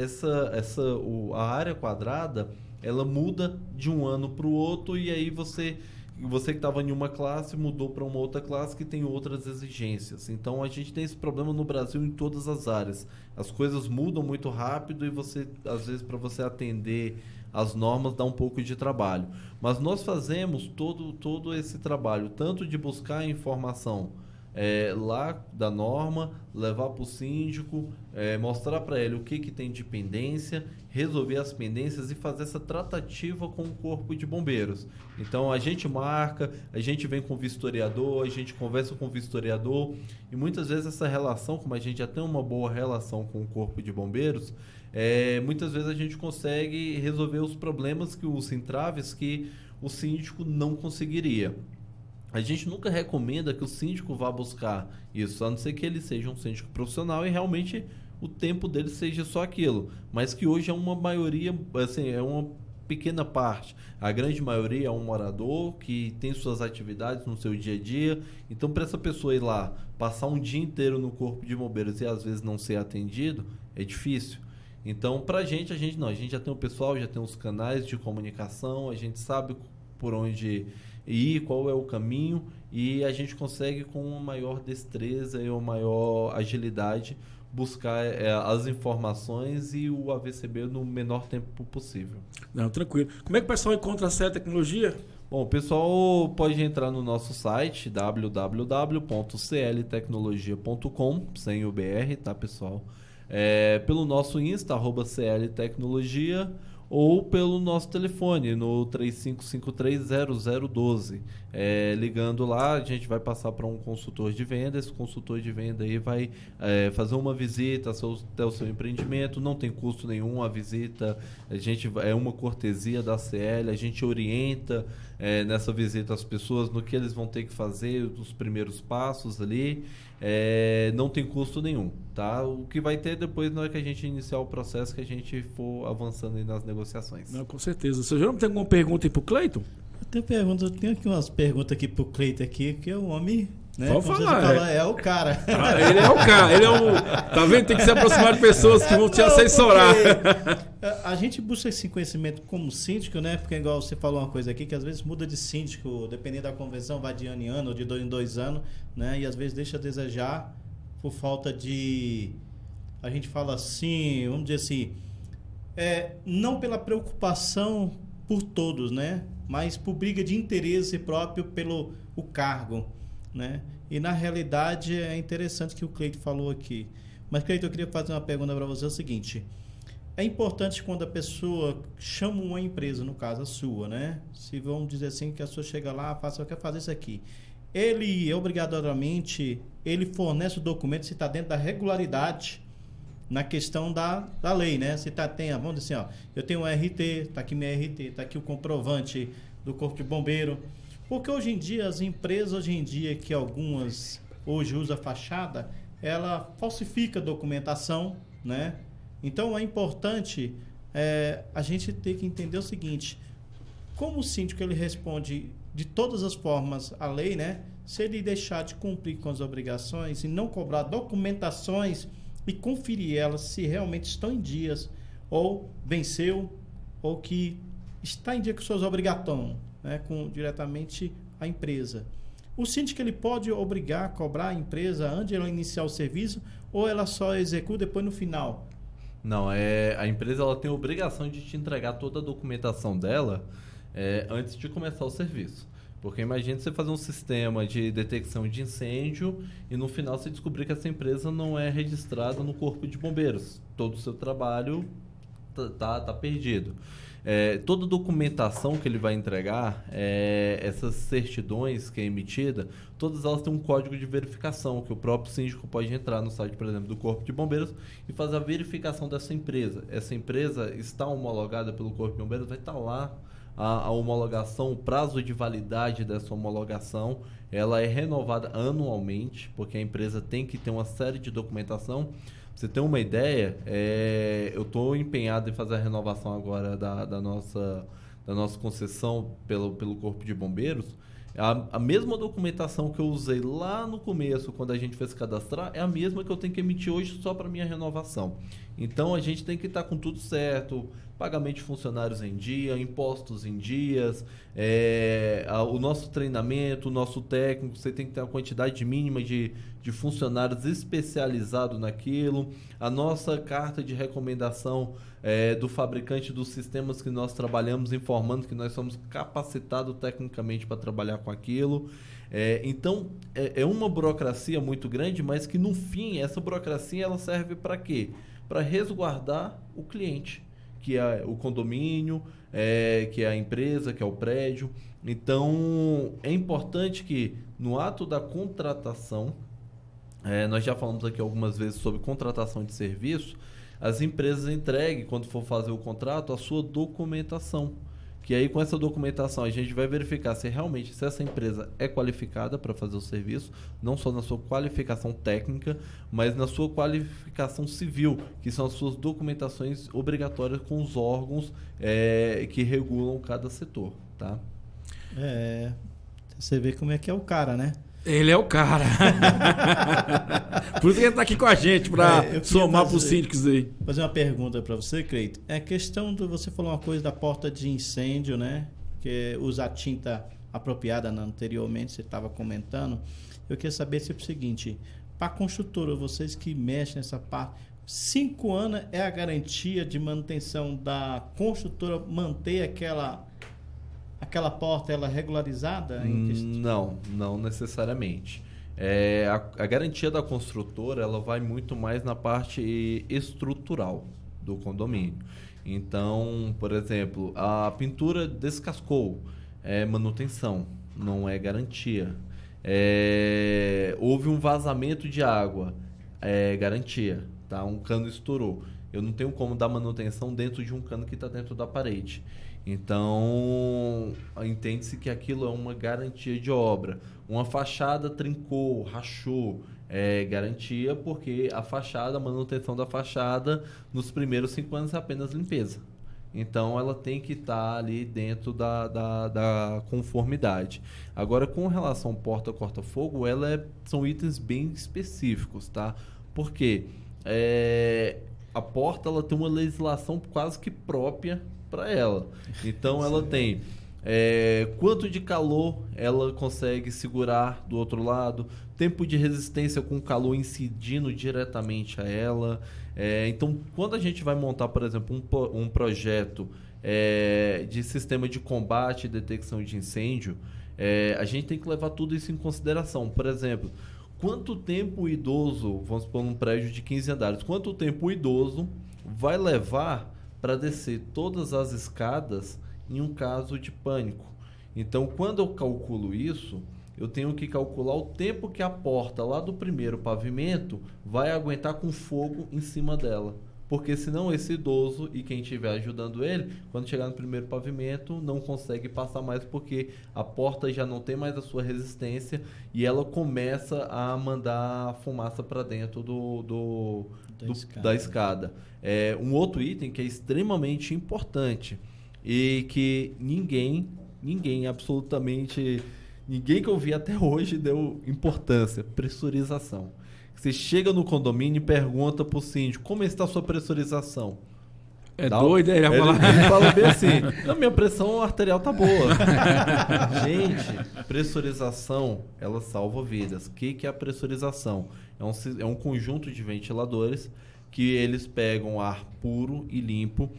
a área quadrada, ela muda de um ano para o outro e aí você que estava em uma classe mudou para uma outra classe que tem outras exigências. Então a gente tem esse problema no Brasil em todas as áreas. As coisas mudam muito rápido e você, às vezes, para você atender as normas dá um pouco de trabalho. Mas nós fazemos todo esse trabalho, tanto de buscar informação lá da norma, levar para o síndico, mostrar para ele o que tem de pendência, resolver as pendências e fazer essa tratativa com o Corpo de Bombeiros. Então a gente marca, a gente vem com o vistoriador, a gente conversa com o vistoriador e muitas vezes essa relação, como a gente já tem uma boa relação com o Corpo de Bombeiros, muitas vezes a gente consegue resolver os problemas, os entraves que o síndico não conseguiria. A gente nunca recomenda que o síndico vá buscar isso, a não ser que ele seja um síndico profissional e realmente o tempo dele seja só aquilo. Mas que hoje é uma maioria, assim, é uma pequena parte. A grande maioria é um morador que tem suas atividades no seu dia a dia. Então, para essa pessoa ir lá, passar um dia inteiro no Corpo de Bombeiros e às vezes não ser atendido, é difícil. Então, para a gente já tem o pessoal, já tem os canais de comunicação, a gente sabe por onde ir, qual é o caminho e a gente consegue com uma maior destreza e uma maior agilidade buscar as informações e o AVCB no menor tempo possível. Não, tranquilo. Como é que o pessoal encontra a CL Tecnologia? Bom, o pessoal pode entrar no nosso site www.cltecnologia.com, sem o BR, tá, pessoal? Pelo nosso Insta, @CLTecnologia, ou pelo nosso telefone no 35530012. Ligando lá, a gente vai passar para um consultor de venda. Esse consultor de venda aí vai fazer uma visita até o seu empreendimento. Não tem custo nenhum a visita. É uma cortesia da CL. A gente orienta nessa visita as pessoas no que eles vão ter que fazer, os primeiros passos ali. Não tem custo nenhum, tá? O que vai ter depois na hora que a gente iniciar o processo, que a gente for avançando aí nas negociações. Não, com certeza. Você já tem alguma pergunta aí pro Cleiton? Eu tenho aqui umas perguntas aqui pro Cleiton aqui, que é o homem, né? Pode falar. É o cara. Ele é o cara, ele é o... Tá vendo? Tem que se aproximar de pessoas que vão te assessorar. A gente busca esse conhecimento como síndico, né? Porque igual você falou uma coisa aqui, que às vezes muda de síndico, dependendo da convenção, vai de ano em ano ou de 2 em 2 anos, né? E às vezes deixa a desejar por falta de... A gente fala assim, vamos dizer assim, não pela preocupação por todos, né? Mas por briga de interesse próprio pelo o cargo, né? E na realidade é interessante que o Cleiton falou aqui. Mas Cleiton, eu queria fazer uma pergunta para você, é o seguinte: é importante quando a pessoa chama uma empresa, no caso a sua, né? Se vamos dizer assim, que a sua chega lá, eu quero fazer isso aqui. Ele, obrigatoriamente, ele fornece o documento se está dentro da regularidade na questão da lei, né? Se vamos dizer assim, eu tenho um RT, está aqui minha RT, está aqui o comprovante do Corpo de Bombeiro. Porque hoje em dia, as empresas, que algumas hoje usam fachada, ela falsifica a documentação, né? Então é importante a gente ter que entender o seguinte: como o síndico ele responde de todas as formas à lei, né? Se ele deixar de cumprir com as obrigações e não cobrar documentações e conferir elas se realmente estão em dias, ou venceu, ou que está em dia com suas obrigações, né, diretamente à empresa. O síndico ele pode obrigar, cobrar a empresa antes de ela iniciar o serviço, ou ela só executa depois no final? Não, a empresa ela tem a obrigação de te entregar toda a documentação dela antes de começar o serviço. Porque imagina você fazer um sistema de detecção de incêndio e no final você descobrir que essa empresa não é registrada no Corpo de Bombeiros. Todo o seu trabalho tá perdido. Toda documentação que ele vai entregar, essas certidões que é emitida, todas elas têm um código de verificação, que o próprio síndico pode entrar no site, por exemplo, do Corpo de Bombeiros e fazer a verificação dessa empresa. Essa empresa está homologada pelo Corpo de Bombeiros, vai estar lá a homologação, o prazo de validade dessa homologação, ela é renovada anualmente, porque a empresa tem que ter uma série de documentação. Pra você ter uma ideia, eu estou empenhado em fazer a renovação agora da nossa concessão pelo Corpo de Bombeiros. A mesma documentação que eu usei lá no começo, quando a gente fez cadastrar, é a mesma que eu tenho que emitir hoje só para minha renovação. Então a gente tem que estar com tudo certo, pagamento de funcionários em dia, impostos em dias, o nosso treinamento, o nosso técnico, você tem que ter uma quantidade mínima de funcionários especializados naquilo, a nossa carta de recomendação do fabricante dos sistemas que nós trabalhamos, informando que nós somos capacitados tecnicamente para trabalhar com aquilo. Então, é uma burocracia muito grande, mas que no fim, essa burocracia ela serve para quê? Para resguardar o cliente, que é o condomínio, que é a empresa, que é o prédio. Então, é importante que no ato da contratação, nós já falamos aqui algumas vezes sobre contratação de serviço, as empresas entreguem, quando for fazer o contrato, a sua documentação. Que aí com essa documentação a gente vai verificar se realmente essa empresa é qualificada para fazer o serviço, não só na sua qualificação técnica, mas na sua qualificação civil, que são as suas documentações obrigatórias com os órgãos que regulam cada setor, tá? Você vê como é que é o cara, né? Ele é o cara. Por isso que ele tá aqui com a gente, para somar para os síndicos aí. Fazer uma pergunta para você, Cleito. É questão de você falou uma coisa da porta de incêndio, né? Que usa a tinta apropriada anteriormente, você estava comentando. Eu queria saber se é o seguinte, para a construtora, vocês que mexem nessa parte, 5 anos é a garantia de manutenção da construtora manter aquela porta ela regularizada? Não necessariamente. A garantia da construtora ela vai muito mais na parte estrutural do condomínio. Então, por exemplo, a pintura descascou, é manutenção, não é garantia. Houve um vazamento de água, é garantia, tá? Um cano estourou. Eu não tenho como dar manutenção dentro de um cano que está dentro da parede. Então, entende-se que aquilo é uma garantia de obra. Uma fachada trincou, rachou, é garantia porque a manutenção da fachada, nos primeiros 5 anos é apenas limpeza. Então, ela tem que estar ali dentro da conformidade. Agora, com relação ao porta corta-fogo, são itens bem específicos, tá? Porque a porta ela tem uma legislação quase que própria para ela. Então ela tem quanto de calor ela consegue segurar do outro lado, tempo de resistência com o calor incidindo diretamente a ela. Então quando a gente vai montar, por exemplo, um projeto de sistema de combate e detecção de incêndio, a gente tem que levar tudo isso em consideração. Por exemplo, quanto tempo o idoso, vamos supor num prédio de 15 andares, quanto tempo o idoso vai levar para descer todas as escadas em um caso de pânico. Então, quando eu calculo isso, eu tenho que calcular o tempo que a porta lá do primeiro pavimento vai aguentar com fogo em cima dela. Porque senão esse idoso e quem estiver ajudando ele, quando chegar no primeiro pavimento, não consegue passar mais porque a porta já não tem mais a sua resistência e ela começa a mandar fumaça para dentro da escada. Um outro item que é extremamente importante e que absolutamente ninguém que eu vi até hoje deu importância: pressurização. Você chega no condomínio e pergunta para o síndico como está a sua pressurização. É doido, ele vai falar. Ele fala bem assim, a minha pressão arterial tá boa. Gente, pressurização, ela salva vidas. O que é a pressurização? É um conjunto de ventiladores que eles pegam ar puro e limpo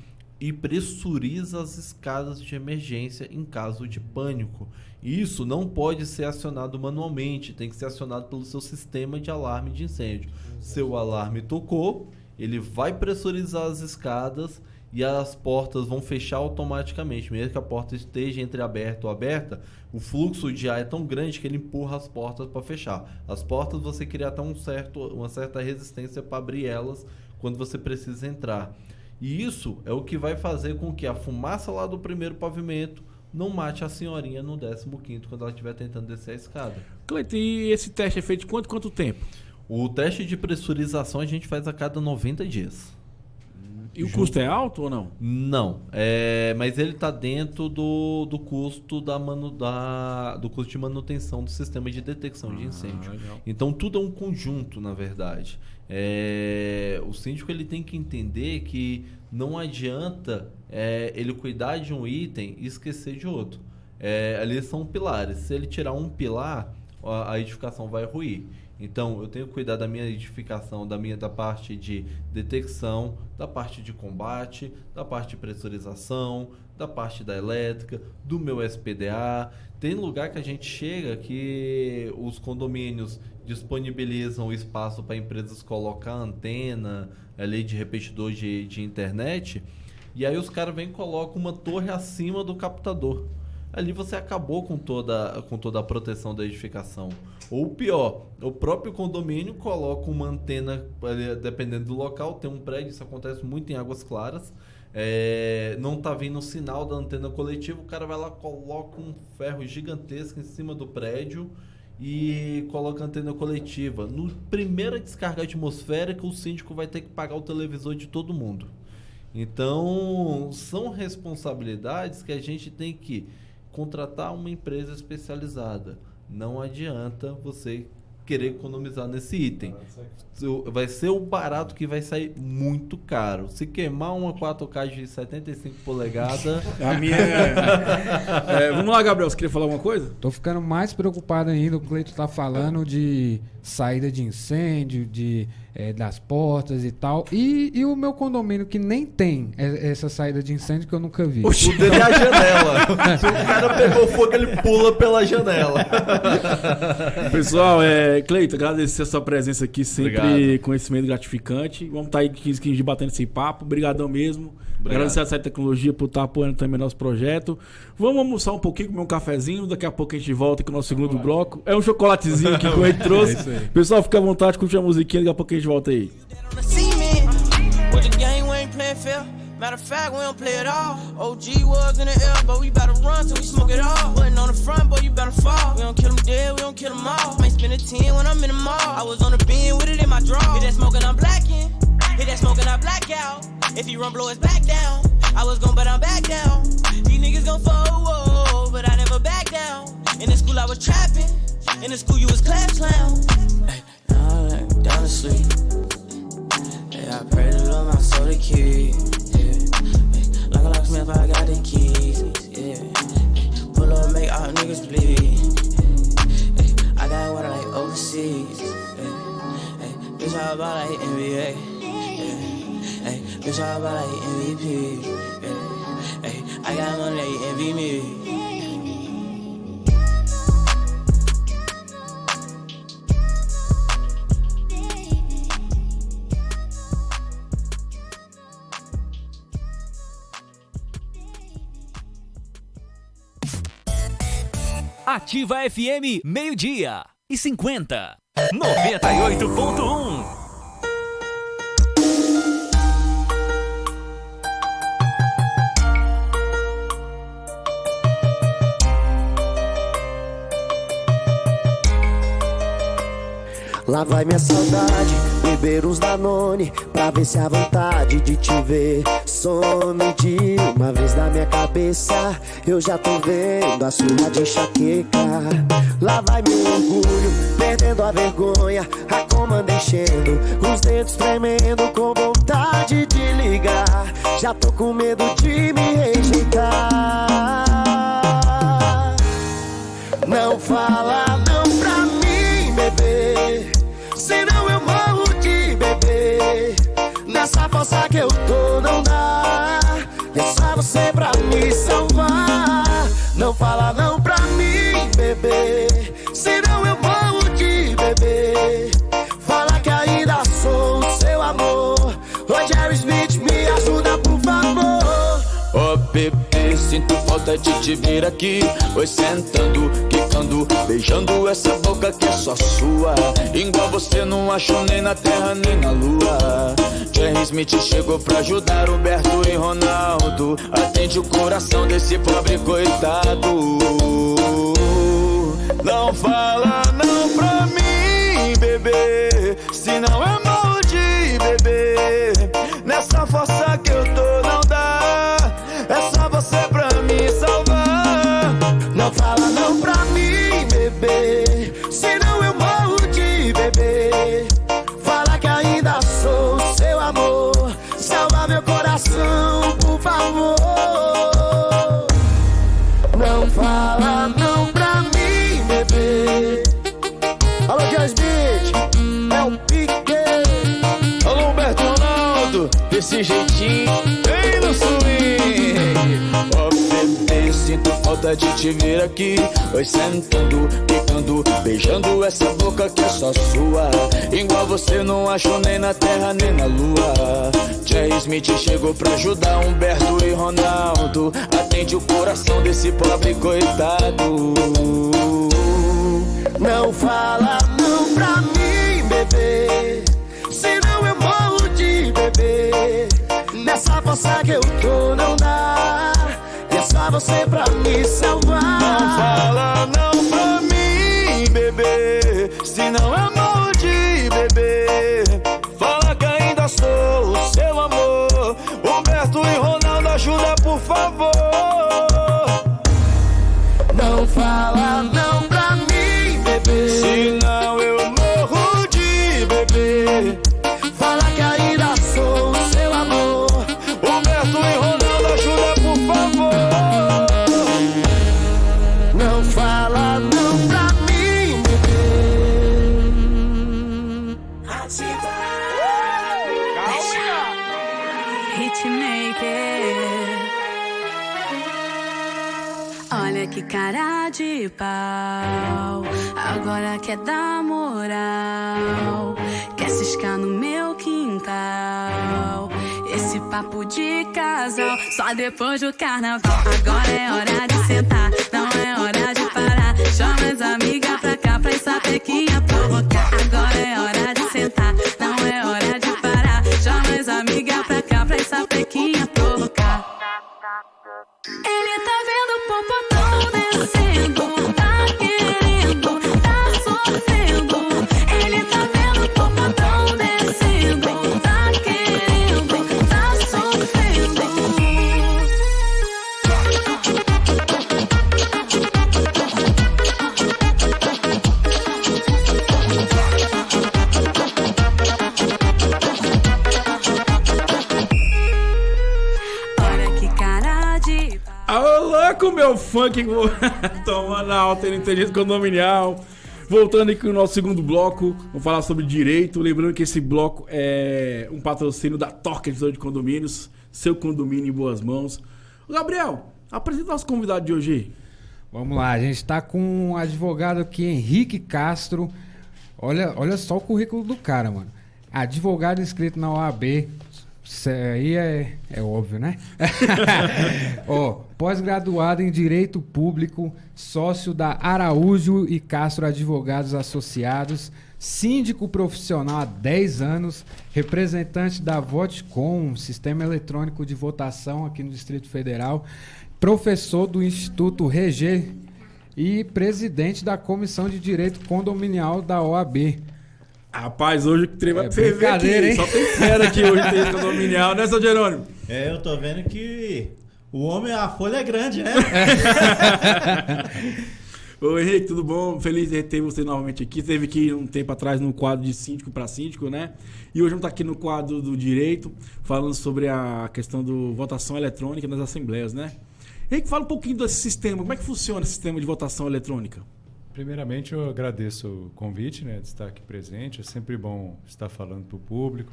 e pressuriza as escadas de emergência em caso de pânico. Isso não pode ser acionado manualmente, tem que ser acionado pelo seu sistema de alarme de incêndio. Seu alarme tocou, ele vai pressurizar as escadas e as portas vão fechar automaticamente. Mesmo que a porta esteja entreaberta ou aberta, o fluxo de ar é tão grande que ele empurra as portas para fechar. As portas você cria até uma certa resistência para abrir elas quando você precisa entrar. E isso é o que vai fazer com que a fumaça lá do primeiro pavimento não mate a senhorinha no 15º quando ela estiver tentando descer a escada. Cleiton, e esse teste é feito de quanto tempo? O teste de pressurização a gente faz a cada 90 dias. E o custo é alto ou não? Não, mas ele está dentro do custo do custo de manutenção do sistema de detecção de incêndio. Legal. Então tudo é um conjunto, na verdade. O síndico ele tem que entender que não adianta ele cuidar de um item e esquecer de outro. Ali são pilares. Se ele tirar um pilar, a edificação vai ruir. Então, eu tenho que cuidar da minha edificação, da parte de detecção, da parte de combate, da parte de pressurização, da parte da elétrica, do meu SPDA. Tem lugar que a gente chega que os condomínios disponibilizam espaço para empresas colocar antena, ali de repetidor de internet, e aí os caras vêm e colocam uma torre acima do captador. Ali você acabou com toda a proteção da edificação. Ou pior, o próprio condomínio coloca uma antena, dependendo do local, tem um prédio, isso acontece muito em Águas Claras, não está vindo o sinal da antena coletiva, o cara vai lá, coloca um ferro gigantesco em cima do prédio e coloca a antena coletiva. No primeira descarga atmosférica, o síndico vai ter que pagar o televisor de todo mundo. Então, são responsabilidades que a gente tem que contratar uma empresa especializada. Não adianta você querer economizar nesse item. Vai ser o barato que vai sair muito caro. Se queimar uma 4K de 75 polegadas... A minha vamos lá, Gabriel, você queria falar alguma coisa? Tô ficando mais preocupado ainda. O Cleiton tá falando de saída de incêndio, das portas e tal. E o meu condomínio que nem tem essa saída de incêndio que eu nunca vi. O dele é a janela. Se o cara pegou fogo, ele pula pela janela. Pessoal, Cleiton, agradecer a sua presença aqui, sempre Obrigado. conhecimento gratificante. Vamos estar aí 15 dias batendo esse papo. Obrigadão mesmo. Obrigado. Agradecer a Site Tecnologia por estar apoiando também nosso projeto. Vamos almoçar um pouquinho, comer um cafezinho. Daqui a pouco a gente volta com o nosso segundo bloco. É um chocolatezinho que o Cleiton trouxe. É isso aí. Pessoal, fica à vontade, curte a musiquinha. Daqui a pouco a gente volta aí. Matter of fact, we don't play it all. OG was in the air, but we better run till we smoke it all. Putting on the front, boy, you better fall. We don't kill them dead, we don't kill them all. Might spend a 10 when I'm in the mall. I was on the beam with it in my draw. Hit that smoking, I'm blacking. Hit that smoking, I black out. If he run, blow his back down. I was gon' but I'm back down. These niggas gon' fall, but I never back down. In the school I was trapping. In the school you was class clown. Hey, now I down to sleep. Hey, I pray to Lord my soul to keep. Like a locksmith, I got the keys, yeah. Pull up, make all niggas bleed. I got water like overseas. Bitch, I ball like NBA. Bitch, I ball like MVP. I got money, they envy me. Ativa FM, meio-dia e 50. 98.1. Lá vai minha saudade, beber uns Danone pra ver se a vontade de te ver some de uma vez da minha cabeça. Eu já tô vendo a surra de enxaqueca. Lá vai meu orgulho, perdendo a vergonha, a comanda enchendo, os dedos tremendo com vontade de ligar. Já tô com medo de me rejeitar. Não fala não pra mim, bebê, senão eu morro de bebê. Nessa força que eu tô não dá, é só você pra me salvar. Não fala não pra mim, bebê, senão eu morro de bebê. Fala que ainda sou o seu amor. Ô Jerry Smith, me ajuda por favor. Ô bebê, sinto falta de te ver aqui. Oi, sentando, quicando, beijando essa boca que é só sua. Igual você não acho nem na terra nem na lua. Jerry Smith chegou pra ajudar Roberto e Ronaldo. Atende o coração desse pobre coitado. Não fala não pra mim, bebê, senão eu morro de bebê. Nessa força que eu tô não dá, é só você pra me salvar. Não fala não pra mim, bebê, senão eu morro de bebê. Fala que ainda sou o seu amor. Salva meu coração, por favor. Não fala não pra mim, bebê. Alô, Jerry Smith, é o Pique. Alô, Humberto Ronaldo, desse jeitinho, vem no swing. Ó bebê, sinto falta de te ver aqui. Oi, sentando, quicando, beijando essa boca que é só sua. Igual você não acho nem na terra nem na lua. Jerry Smith chegou pra ajudar Humberto e Ronaldo. Atende o coração desse pobre coitado. Não fala não pra mim, bebê, senão eu morro de bebê. Nessa força que eu tô não dá, é só você pra me salvar. Não fala não pra mim, bebê, senão eu morro de bebê. Fala que ainda sou o seu amor. Humberto e Ronaldo, ajuda por favor. Não fala não pra mim, bebê, senão eu morro de bebê. fala que ainda sou o seu amor. Humberto e Ronaldo, ajuda por favor. Não fala não pra mim, bebê. Hitmaker. Olha que cara de pau, agora quer dar moral, quer ciscar no meu quintal. Esse papo de casal, só depois do carnaval. Agora é hora de sentar, não é hora de parar. Chama as amigas pra cá pra essa pequinha provocar. Agora é hora de sentar, não é hora de parar. Chama as amigas pra cá pra essa pequinha provocar. Ele tá vendo o popotão descendo, tá querendo, tá sofrendo. Ele tá vendo o popotão descendo, tá querendo, tá sofrendo. Olha que cara de... Ô, louco, meu funk, tomando alta na inteligência condominial. Voltando aqui no nosso segundo bloco, vamos falar sobre direito. Lembrando que esse bloco é um patrocínio da Torque Editora de Condomínios, seu condomínio em boas mãos. Ô, Gabriel, apresenta o nosso convidado de hoje. Vamos lá, a gente está com um advogado aqui, Henrique Castro. Olha só o currículo do cara, mano. Advogado inscrito na OAB. Isso aí é óbvio, né? Ó, pós-graduado em Direito Público, sócio da Araújo e Castro Advogados Associados, síndico profissional há 10 anos, representante da Votcom, Sistema Eletrônico de Votação aqui no Distrito Federal, professor do Instituto RG e presidente da Comissão de Direito Condominial da OAB. Rapaz, hoje o trem vai ferver aqui. brincadeira, hein? Só tem fera aqui hoje, tem condominial, né, seu Jerônimo? Eu tô vendo que o homem, a folha é grande, né? Ô Henrique, tudo bom? Feliz de ter você novamente aqui. Você esteve aqui um tempo atrás no quadro de síndico para síndico, né? E hoje vamos estar aqui no quadro do direito, falando sobre a questão do votação eletrônica nas assembleias, né? Henrique, fala um pouquinho desse sistema. Como é que funciona esse sistema de votação eletrônica? Primeiramente, eu agradeço o convite, né, de estar aqui presente. É sempre bom estar falando para o público,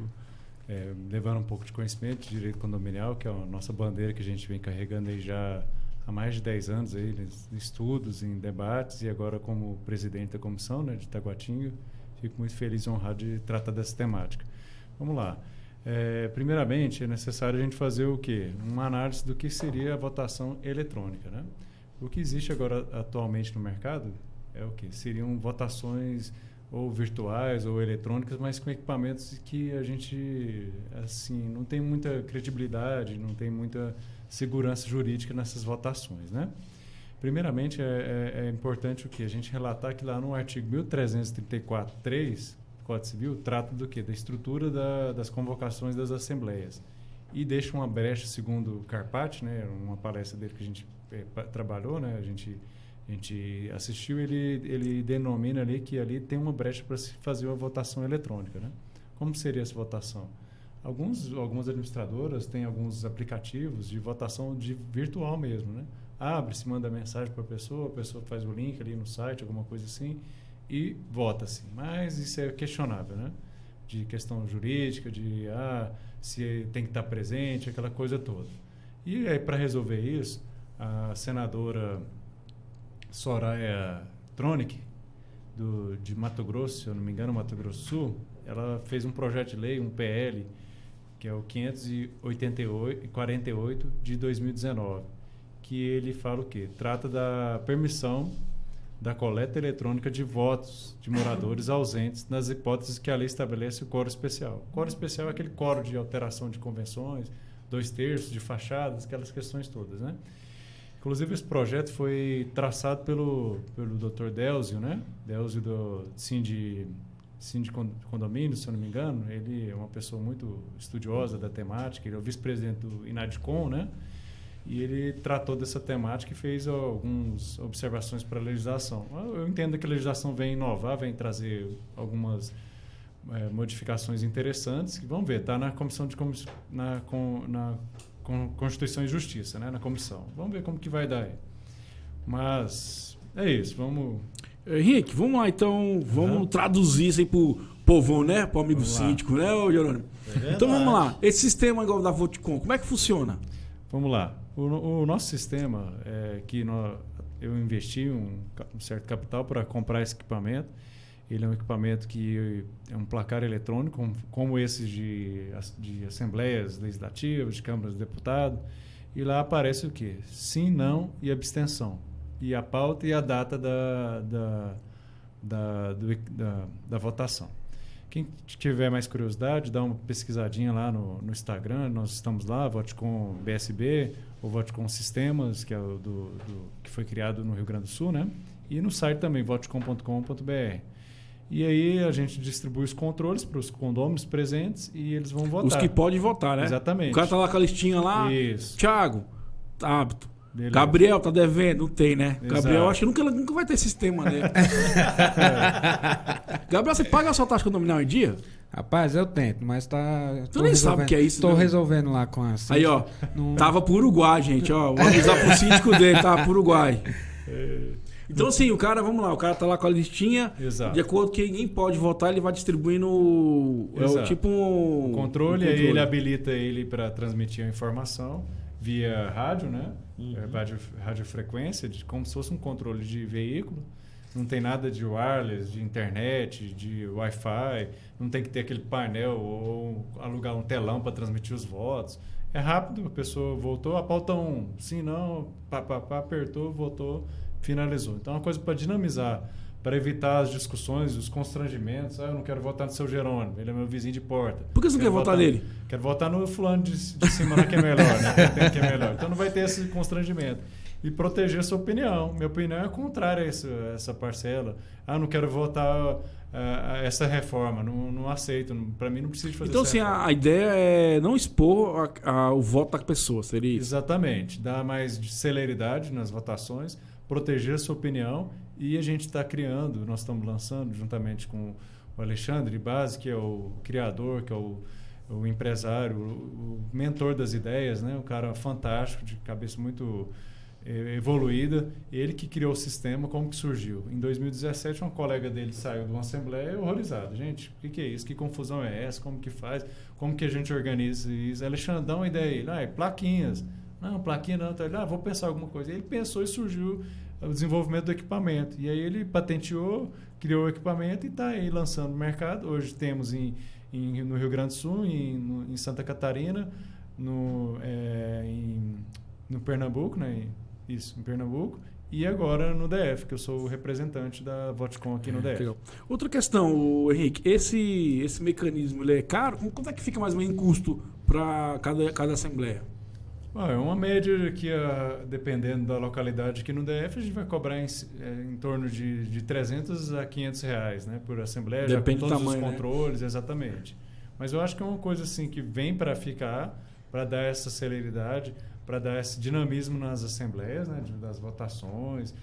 levando um pouco de conhecimento de direito condominial, que é a nossa bandeira que a gente vem carregando aí já há mais de 10 anos aí, em estudos, em debates, e agora como presidente da comissão, né, de Taguatinga, fico muito feliz e honrado de tratar dessa temática. Vamos lá. Primeiramente, é necessário a gente fazer o quê? Uma análise do que seria a votação eletrônica, né? O que existe agora atualmente no mercado é o quê? Seriam votações ou virtuais ou eletrônicas, mas com equipamentos que a gente, assim, não tem muita credibilidade, não tem muita segurança jurídica nessas votações, né? Primeiramente, é importante o quê? A gente relatar que lá no artigo 1334.3 do Código Civil trata do quê? Da estrutura das convocações das assembleias. E deixa uma brecha, segundo o Carpati, né? Uma palestra dele que a gente trabalhou, né? A gente assistiu, ele denomina ali que ali tem uma brecha para se fazer uma votação eletrônica, né? Como seria essa votação? Algumas administradoras têm alguns aplicativos de votação virtual mesmo, né? Abre-se, manda mensagem para a pessoa faz o link ali no site, alguma coisa assim, e vota-se. Mas isso é questionável, né? De questão jurídica, se tem que estar presente, aquela coisa toda. E aí, para resolver isso, a senadora Soraya Tronic, de Mato Grosso, se eu não me engano, Mato Grosso do Sul, ela fez um projeto de lei, um PL, que é o 548 de 2019, que ele fala o quê? Trata da permissão da coleta eletrônica de votos de moradores ausentes nas hipóteses que a lei estabelece o quórum especial. O quórum especial é aquele quórum de alteração de convenções, 2/3 de fachadas, aquelas questões todas, né? Inclusive, esse projeto foi traçado pelo Dr. Délzio, né? Délzio do Síndico Condomínio, se eu não me engano. Ele é uma pessoa muito estudiosa da temática, ele é o vice-presidente do INADCOM, né? E ele tratou dessa temática e fez algumas observações para a legislação. Eu entendo que a legislação vem inovar, vem trazer algumas modificações interessantes, que vamos ver, está na comissão na Constituição e Justiça, né, na comissão. Vamos ver como que vai dar aí. Mas é isso, vamos... Henrique, vamos lá então, vamos traduzir isso aí pro povão, né? Pro amigo síndico, né, ô Jerônimo? Então vamos lá, esse sistema igual da Voticom, como é que funciona? Vamos lá. O nosso sistema, eu investi um certo capital para comprar esse equipamento. Ele é um equipamento que é um placar eletrônico, como esses de assembleias legislativas, de câmaras de deputados. E lá aparece o quê? Sim, não e abstenção. E a pauta e a data da votação. Quem tiver mais curiosidade, dá uma pesquisadinha lá no Instagram. Nós estamos lá, Voticom BSB, ou Voticom Sistemas, que é que foi criado no Rio Grande do Sul, né? E no site também, voticom.com.br. E aí a gente distribui os controles para os condôminos presentes e eles vão votar. Os que podem votar, né? Exatamente. O cara tá lá com a listinha lá. Isso. Thiago, hábito. Beleza. Gabriel tá devendo, não tem, né? Exato. Gabriel, acho que nunca vai ter sistema dele. Gabriel, você paga a sua taxa condominial em dia? Rapaz, eu tento, mas tá... Tu nem sabe o que é isso, Tô né? resolvendo lá com a... Aí, ó, tava pro Uruguai, gente, ó. Vou avisar pro síndico dele, tava pro Uruguai. Então, assim, o cara tá lá com a listinha. Exato. De acordo com que ninguém pode votar, ele vai distribuindo tipo um controle. Aí ele habilita ele para transmitir a informação via rádio, né? Radiofrequência, como se fosse um controle de veículo. Não tem nada de wireless, de internet, de Wi-Fi. Não tem que ter aquele painel ou alugar um telão para transmitir os votos. É rápido, a pessoa votou, a pauta 1, sim, não, apertou, votou, finalizou. Então é uma coisa para dinamizar, para evitar as discussões, os constrangimentos. Eu não quero votar no seu Jerônimo, ele é meu vizinho de porta. Por que você não quer votar nele? Quero votar no fulano de cima lá que é melhor, né? Que é melhor. Então não vai ter esse constrangimento. e proteger a sua opinião. Minha opinião é contrária a essa parcela. Não quero votar essa reforma, não aceito. Para mim não precisa de fazer Então, assim, a ideia é não expor o voto da pessoa, seria isso? Exatamente. Dar mais celeridade nas votações, proteger a sua opinião, e a gente está criando, nós estamos lançando juntamente com o Alexandre Base, que é o criador, que é o empresário, o mentor das ideias, né? Um cara fantástico, de cabeça muito evoluída. Ele que criou o sistema. Como que surgiu? Em 2017, uma colega dele saiu de uma assembleia horrorizada. Gente, o que é isso? Que confusão é essa? Como que faz? Como que a gente organiza isso? Alexandre, dá uma ideia aí. Plaquinhas. Não, plaquinha não. Vou pensar alguma coisa. Ele pensou e surgiu o desenvolvimento do equipamento. E aí ele patenteou, criou o equipamento e está aí lançando no mercado. Hoje temos no Rio Grande do Sul, em Santa Catarina, no Pernambuco, né? Isso, em Pernambuco. E agora no DF, que eu sou o representante da Votcom aqui no DF. Legal. Outra questão, Henrique, esse mecanismo ele é caro? Quanto é que fica mais ou menos em custo para cada assembleia? É uma média que, dependendo da localidade aqui no DF, a gente vai cobrar em torno de 300 a 500 reais, né, por assembleia, depende já com todos do tamanho, os controles, né? Exatamente. Mas eu acho que é uma coisa assim que vem para ficar, para dar essa celeridade, para dar esse dinamismo nas assembleias, né, das votações,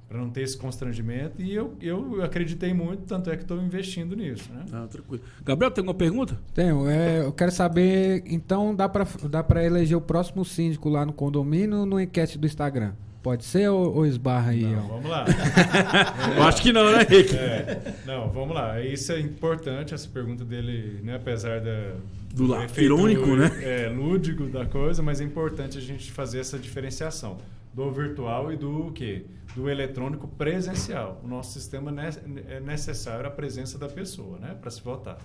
para não ter esse constrangimento. E eu acreditei muito, tanto é que estou investindo nisso, né? Tranquilo. Gabriel, tem alguma pergunta? Tenho. Eu quero saber, então, dá para eleger o próximo síndico lá no condomínio no enquete do Instagram? Pode ser ou esbarra aí? Não, vamos lá. Eu acho que não, né, Henrique? Não, vamos lá. Isso é importante, essa pergunta dele, né, apesar do irônico, né? Lúdico da coisa, mas é importante a gente fazer essa diferenciação do virtual e do quê? Do eletrônico presencial. O nosso sistema é necessário a presença da pessoa, né, para se votar.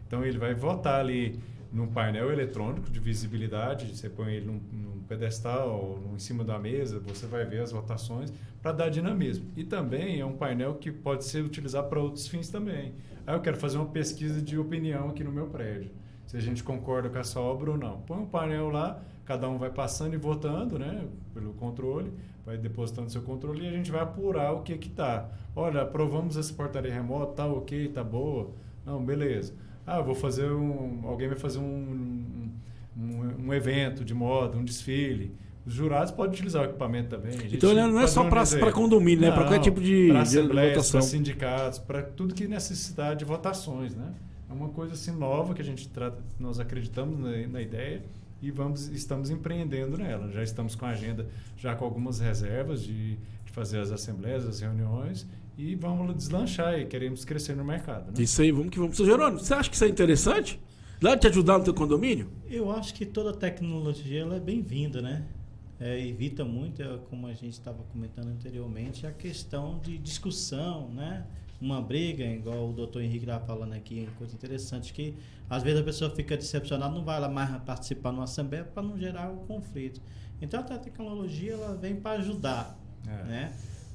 Então ele vai votar ali num painel eletrônico de visibilidade, você põe ele num pedestal, em cima da mesa, você vai ver as votações para dar dinamismo. E também é um painel que pode ser utilizado para outros fins também. Aí eu quero fazer uma pesquisa de opinião aqui no meu prédio, se a gente concorda com essa obra ou não. Põe um painel lá, cada um vai passando e votando, né, pelo controle, vai depositando seu controle e a gente vai apurar o que está. Olha, aprovamos essa portaria remota, tá ok, tá boa. Não, beleza. Vou fazer alguém vai fazer um evento de moda, um desfile. Os jurados podem utilizar o equipamento também. Então não é só para condomínio, né? Para qualquer tipo de votação. Para sindicatos, para tudo que necessitar de votações, né? É uma coisa assim nova que a gente trata, nós acreditamos na ideia e estamos empreendendo nela. Já estamos com a agenda, já com algumas reservas de fazer as assembleias, as reuniões, e vamos deslanchar e queremos crescer no mercado, né? Isso aí, vamos que vamos. Seu Jerônimo, você acha que isso é interessante? Dá de te ajudar no teu condomínio? Eu acho que toda tecnologia ela é bem-vinda, né? Evita muito, como a gente estava comentando anteriormente, a questão de discussão, né? Uma briga, igual o doutor Henrique estava falando aqui, coisa interessante, que às vezes a pessoa fica decepcionada, não vai lá mais participar numa assembleia para não gerar o conflito. Então a tecnologia ela vem para ajudar, né?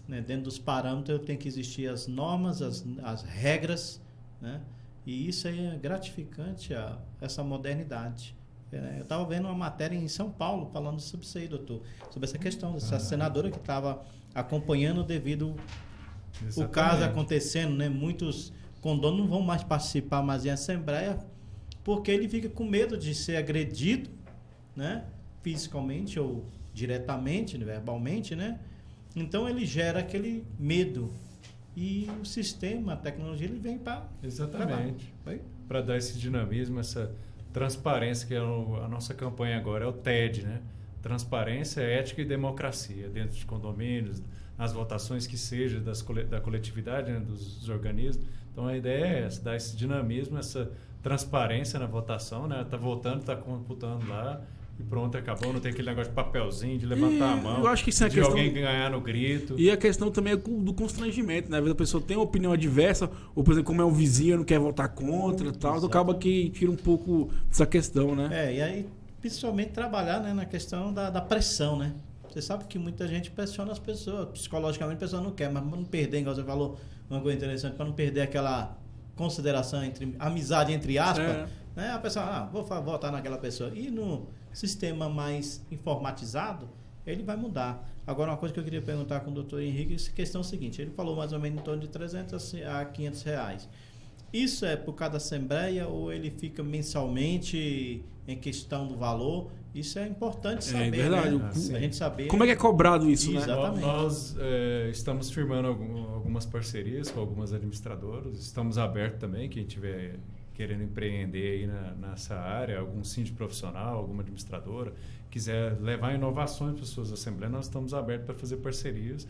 Dentro dos parâmetros tem que existir as normas, as regras, né? E isso aí é gratificante, essa modernidade. Eu estava vendo uma matéria em São Paulo falando sobre isso aí, doutor, sobre essa questão dessa senadora que estava acompanhando devido o caso acontecendo, né? Muitos condôminos não vão mais participar mais em assembleia porque ele fica com medo de ser agredido, né? Fisicamente ou diretamente, verbalmente, né? Então ele gera aquele medo e o sistema, a tecnologia, ele vem para... Exatamente. Para dar esse dinamismo, essa transparência, que é a nossa campanha agora, é o TED, né? Transparência, ética e democracia dentro de condomínios, nas votações que seja da coletividade, né? dos organismos. Então a ideia é essa, dar esse dinamismo, essa transparência na votação, né? Tá votando, tá computando lá, e pronto, acabou. Não tem aquele negócio de papelzinho, de levantar a mão, eu acho que isso é de questão... alguém ganhar no grito. E a questão também é do constrangimento, né? Às vezes a pessoa tem uma opinião adversa, ou, por exemplo, como é um vizinho, não quer votar contra e tal, então acaba que tira um pouco dessa questão, né? E aí, principalmente, trabalhar, né, na questão da pressão, né? Você sabe que muita gente pressiona as pessoas, psicologicamente a pessoa não quer, mas para não perder, igual você falou, uma coisa interessante, para não perder aquela consideração, amizade entre aspas, né? A pessoa, vou votar naquela pessoa. E no sistema mais informatizado, ele vai mudar. Agora, uma coisa que eu queria perguntar com o doutor Henrique, essa questão é a seguinte, ele falou mais ou menos em torno de 300 a 500 reais. Isso é por cada assembleia ou ele fica mensalmente em questão do valor? Isso é importante saber, verdade. né? A gente saber. Como é que é cobrado isso, né? Exatamente. Nós estamos firmando algumas parcerias com algumas administradoras. Estamos abertos também, quem tiver querendo empreender aí nessa área, algum síndico profissional, alguma administradora, quiser levar inovações para as suas assembleias, nós estamos abertos para fazer parcerias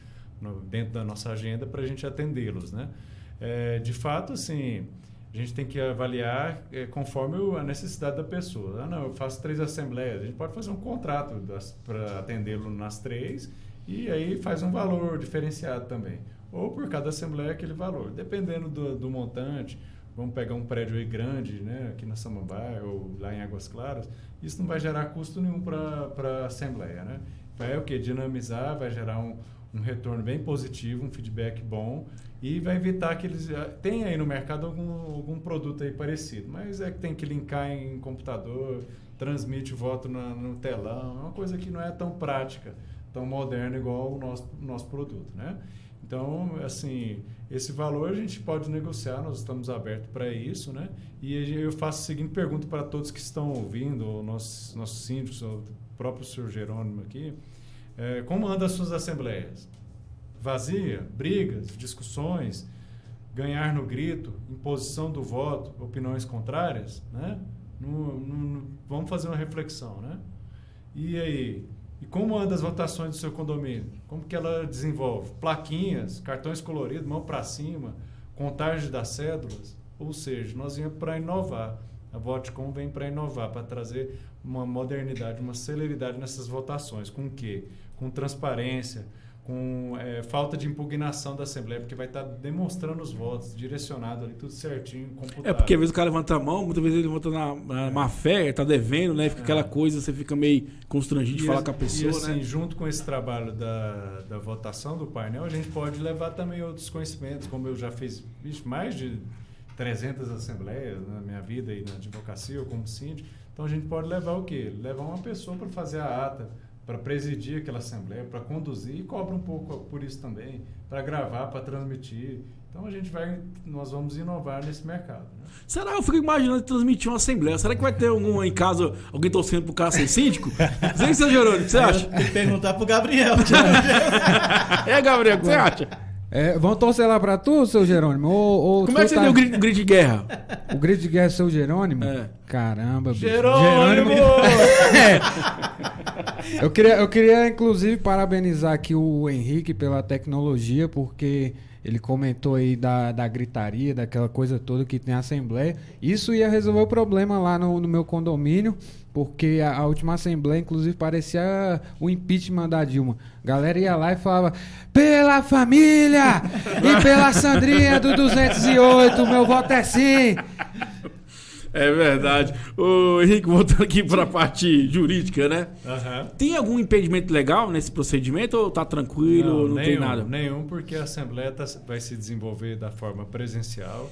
dentro da nossa agenda para a gente atendê-los, né? De fato, assim, a gente tem que avaliar conforme a necessidade da pessoa. Não, eu faço 3 assembleias, a gente pode fazer um contrato para atendê-lo nas 3 e aí faz um valor diferenciado também. Ou por cada assembleia aquele valor, dependendo do montante. Vamos pegar um prédio aí grande, né, aqui na Samambaia ou lá em Águas Claras, isso não vai gerar custo nenhum para a assembleia, né? Vai dinamizar, vai gerar um retorno bem positivo, um feedback bom e vai evitar que eles... Tem aí no mercado algum produto aí parecido, mas é que tem que linkar em computador, transmite o voto no telão, é uma coisa que não é tão prática, tão moderna igual o nosso produto, né? Então, assim, esse valor a gente pode negociar, nós estamos abertos para isso, né? E eu faço a seguinte pergunta para todos que estão ouvindo, nossos síndicos, o próprio senhor Jerônimo aqui, como andam as suas assembleias? Vazia? Brigas? Discussões? Ganhar no grito? Imposição do voto? Opiniões contrárias? Né? Vamos fazer uma reflexão, né? E aí? E como andam as votações do seu condomínio? Como que ela desenvolve? Plaquinhas, cartões coloridos, mão para cima, contagem das cédulas? Ou seja, nós viemos para inovar. A Votcom vem para inovar, para trazer uma modernidade, uma celeridade nessas votações. Com o quê? Com transparência, com falta de impugnação da Assembleia, porque vai estar demonstrando os votos, direcionado ali, tudo certinho, computado. Porque às vezes o cara levanta a mão, muitas vezes ele levanta na má fé, está devendo, né? Fica aquela coisa, você fica meio constrangido de falar com a pessoa, e assim, né? junto com esse trabalho da votação do painel, a gente pode levar também outros conhecimentos, como eu já fiz mais de 300 assembleias na minha vida e na advocacia ou como síndico. Então a gente pode levar o quê? Levar uma pessoa para fazer a ata, para presidir aquela assembleia, para conduzir, e cobra um pouco por isso também, para gravar, para transmitir. Então nós vamos inovar nesse mercado, né? Será? Eu fico imaginando transmitir uma assembleia. Será que vai ter alguma em casa, alguém torcendo pro cara ser síndico? Sei, seu Jerônimo, o que você acha? Tem que perguntar pro Gabriel. Gabriel, o que você acha? Vão torcer lá pra tu, seu Jerônimo? Como é que você deu o grito de guerra? O grito de guerra é seu Jerônimo? Caramba, bicho. Jerônimo! Eu queria, inclusive, parabenizar aqui o Henrique pela tecnologia, porque ele comentou aí da gritaria, daquela coisa toda que tem a Assembleia. Isso ia resolver o problema lá no meu condomínio, porque a última Assembleia, inclusive, parecia o impeachment da Dilma. A galera ia lá e falava: pela família e pela Sandrinha do 208, meu voto é sim. É verdade. Ô, Henrique, voltando aqui para a parte jurídica, né? Uhum. Tem algum impedimento legal nesse procedimento ou tá tranquilo, não tem nada? Nenhum, porque a Assembleia vai se desenvolver da forma presencial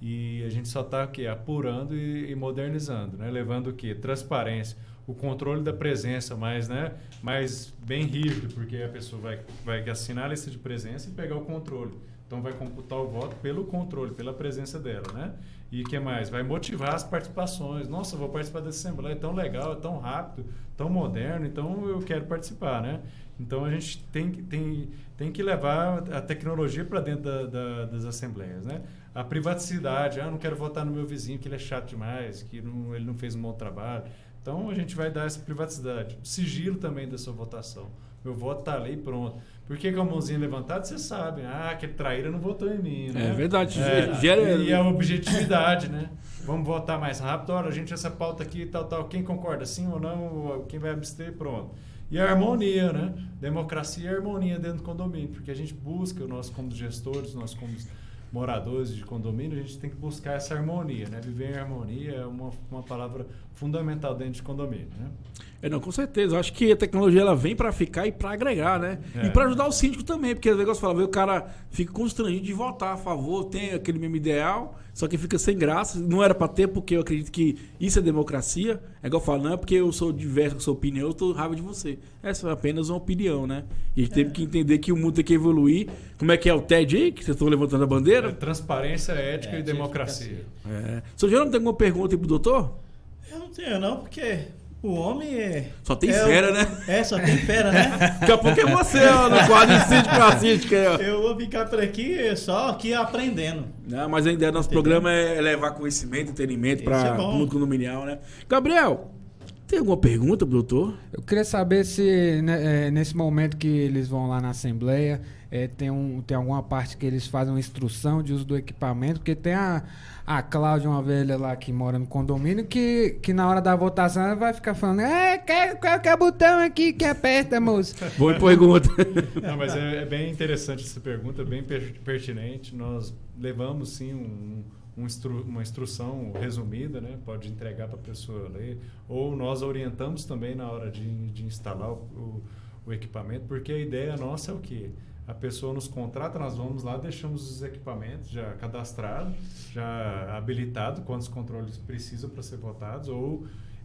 e a gente só está apurando e modernizando, né? Levando o quê? Transparência, o controle da presença mais bem rígido, porque a pessoa vai assinar a lista de presença e pegar o controle. Então vai computar o voto pelo controle, pela presença dela, né? E o que mais? Vai motivar as participações. Nossa, eu vou participar dessa Assembleia, é tão legal, é tão rápido, tão moderno, então eu quero participar, né? Então a gente tem que levar a tecnologia para dentro das assembleias, né? A privaticidade, não quero votar no meu vizinho, que ele é chato demais, que ele não fez um bom trabalho. Então a gente vai dar essa privaticidade. O sigilo também da sua votação. Meu voto está ali e pronto. Por que com a mãozinha levantada, você sabe. Aquele traíra não votou em mim, né? É verdade. E a objetividade, né? Vamos votar mais rápido. Olha, essa pauta aqui, tal. Quem concorda, sim ou não? Quem vai abster, pronto. E a harmonia, né? Democracia e harmonia dentro do condomínio. Porque a gente busca, nós como gestores, nós como moradores de condomínio, a gente tem que buscar essa harmonia, né? Viver em harmonia é uma palavra fundamental dentro de condomínio, né? Não, com certeza. Eu acho que a tecnologia ela vem para ficar e para agregar, né? E para ajudar o síndico também, porque o negócio fala, o cara fica constrangido de votar a favor, tem aquele mesmo ideal, só que fica sem graça. Não era para ter, porque eu acredito que isso é democracia, É igual eu falo, não é porque eu sou diverso com a sua opinião, eu tô raiva de você. Essa é apenas uma opinião, né? E a gente teve que entender que o mundo tem que evoluir. Como é que é o TED aí, que vocês estão levantando a bandeira? Transparência, ética e democracia. Seu Geraldo, tem alguma pergunta aí pro doutor? Eu não tenho não, porque o homem é... Só tem fera, né? Só tem fera, né? Daqui a pouco é você, ó, no quadro de síndico pra síndica aí, ó. Eu vou ficar por aqui, só aqui aprendendo. Não, mas a ideia do nosso programa é levar conhecimento, entretenimento para o mundo condominial, né? Gabriel, tem alguma pergunta pro doutor? Eu queria saber se nesse momento que eles vão lá na Assembleia, tem alguma parte que eles fazem uma instrução de uso do equipamento, porque tem a Cláudia, uma velha lá que mora no condomínio, que na hora da votação ela vai ficar falando, qual que é o botão aqui que aperta, moço? Boa pergunta. Não, mas é bem interessante essa pergunta, bem pertinente. Nós levamos sim uma instrução resumida, né? Pode entregar para a pessoa ler, ou nós orientamos também na hora de instalar o equipamento, porque a ideia nossa é o quê? A pessoa nos contrata, nós vamos lá, deixamos os equipamentos já cadastrados, já habilitados, quantos controles precisam para ser votados,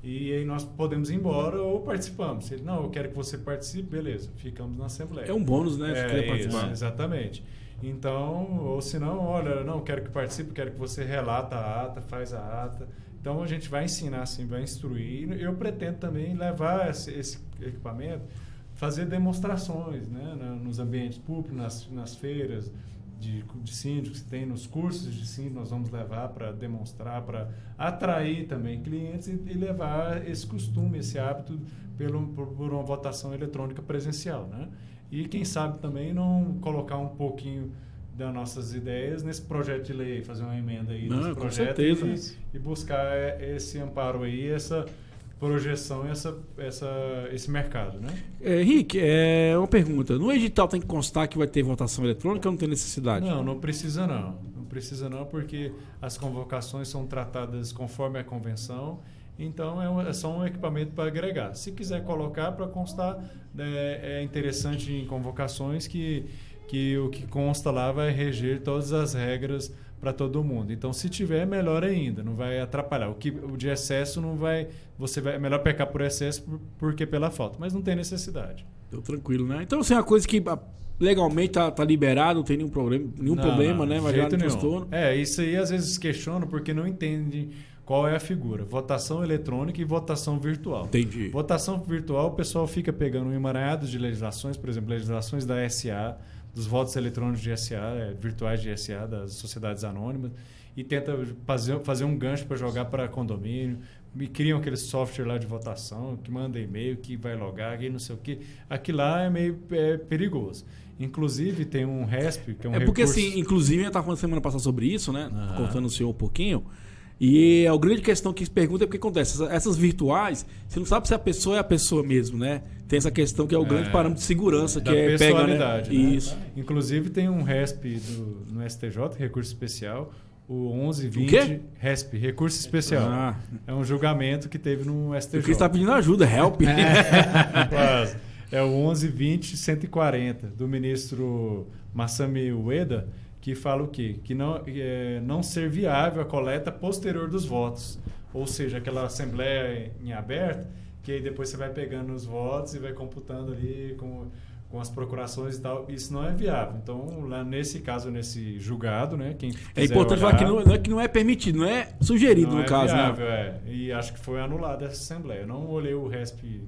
e aí nós podemos ir embora ou participamos. Se ele, não, eu quero que você participe, beleza, ficamos na Assembleia. É um bônus, né? Se quer participar. Isso, exatamente. Então, ou se não, olha, não, quero que participe, quero que você relata a ata, faz a ata. Então, a gente vai ensinar, assim, vai instruir. Eu pretendo também levar esse equipamento, fazer demonstrações, né, nos ambientes públicos, nas feiras de síndicos que tem, nos cursos de síndico, nós vamos levar para demonstrar, para atrair também clientes e levar esse costume, esse hábito por uma votação eletrônica presencial, né? E quem sabe também não colocar um pouquinho das nossas ideias nesse projeto de lei, fazer uma emenda aí nesse projeto e buscar esse amparo aí, essa projeção, esse mercado, né? Henrique, uma pergunta. No edital tem que constar que vai ter votação eletrônica ou não tem necessidade? Não precisa não. Não precisa não, porque as convocações são tratadas conforme a convenção. Então, é só um equipamento para agregar. Se quiser colocar para constar, é interessante em convocações que o que consta lá vai reger todas as regras para todo mundo. Então, se tiver, melhor ainda, não vai atrapalhar. O de excesso não vai... É melhor pecar por excesso porque pela falta, mas não tem necessidade. Tô tranquilo, né? Então, assim, é uma coisa que legalmente tá liberado, não tem nenhum problema, né? Mas já não postou. Isso aí às vezes questiona porque não entende qual é a figura. Votação eletrônica e votação virtual. Entendi. Votação virtual, o pessoal fica pegando um emaranhado de legislações, por exemplo, legislações da SA, dos votos eletrônicos de SA, virtuais de SA, das sociedades anônimas, e tenta fazer um gancho para jogar para condomínio, e criam aquele software lá de votação, que manda e-mail, que vai logar, que não sei o quê. Aquilo lá é meio perigoso. Inclusive, tem um RESP, que é um recurso... porque, assim, inclusive, eu estava falando semana passada sobre isso, né? Contando o senhor um pouquinho. E a grande questão que se pergunta é o que acontece. Essas virtuais, você não sabe se a pessoa é a pessoa mesmo, né? Tem essa questão que é o grande parâmetro de segurança, que é personalidade, pega, né? Né? Isso. Inclusive tem um RESP no STJ, recurso especial, o 1120 o quê? RESP, recurso especial. É um julgamento que teve no STJ. Porque está pedindo ajuda, help. Quase. É o 1120-140 do ministro Masami Ueda, que fala o quê? Que não ser viável a coleta posterior dos votos. Ou seja, aquela assembleia em aberto, que aí depois você vai pegando os votos e vai computando ali com as procurações e tal. Isso não é viável. Então, lá nesse caso, nesse julgado, né? Quem é importante falar que não é permitido, não é sugerido no caso. Não é viável, E acho que foi anulada essa assembleia. Eu não olhei o RESP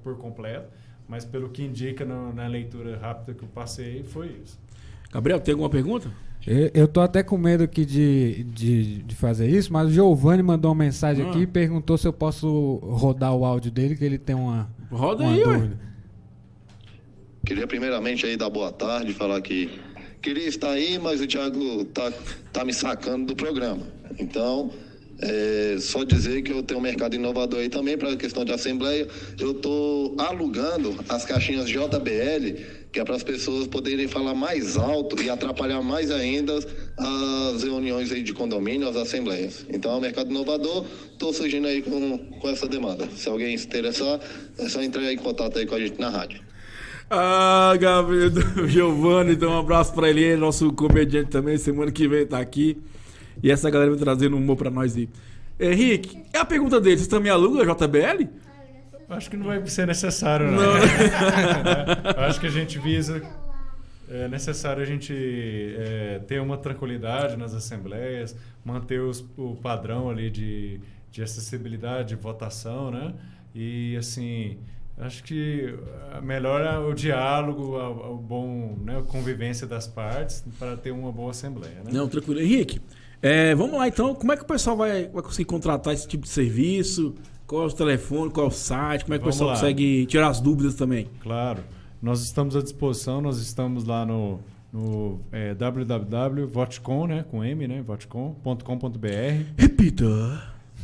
por completo, mas pelo que indica na leitura rápida que eu passei, foi isso. Gabriel, tem alguma pergunta? Eu tô até com medo aqui de fazer isso, mas o Giovanni mandou uma mensagem aqui e perguntou se eu posso rodar o áudio dele, que ele tem uma dúvida. Ué. Queria primeiramente aí dar boa tarde, falar que queria estar aí, mas o Thiago tá me sacando do programa. Então, só dizer que eu tenho um mercado inovador aí também para a questão de assembleia. Eu tô alugando as caixinhas JBL, que é para as pessoas poderem falar mais alto e atrapalhar mais ainda as reuniões aí de condomínio, as assembleias. Então, é um mercado inovador, estou surgindo aí com essa demanda. Se alguém se interessar, é só entrar em contato aí com a gente na rádio. Gabriel, Giovanni, então um abraço para ele, nosso comediante também, semana que vem tá aqui. E essa galera vai trazendo humor para nós aí. Henrique, é a pergunta dele, vocês também alugam a JBL? Acho que não vai ser necessário, não. Acho que a gente visa... É necessário a gente ter uma tranquilidade nas assembleias, manter o padrão ali de acessibilidade, de votação, né? E, assim, acho que melhor é o diálogo, a bom, né, a convivência das partes para ter uma boa assembleia, né? Não, tranquilo. Henrique, vamos lá, então. Como é que o pessoal vai conseguir contratar esse tipo de serviço? Qual é o telefone, qual é o site? Como é que o pessoal consegue tirar as dúvidas também? Claro. Nós estamos à disposição, nós estamos lá no www.votecom, né, com M, né, votecom.com.br. Repita.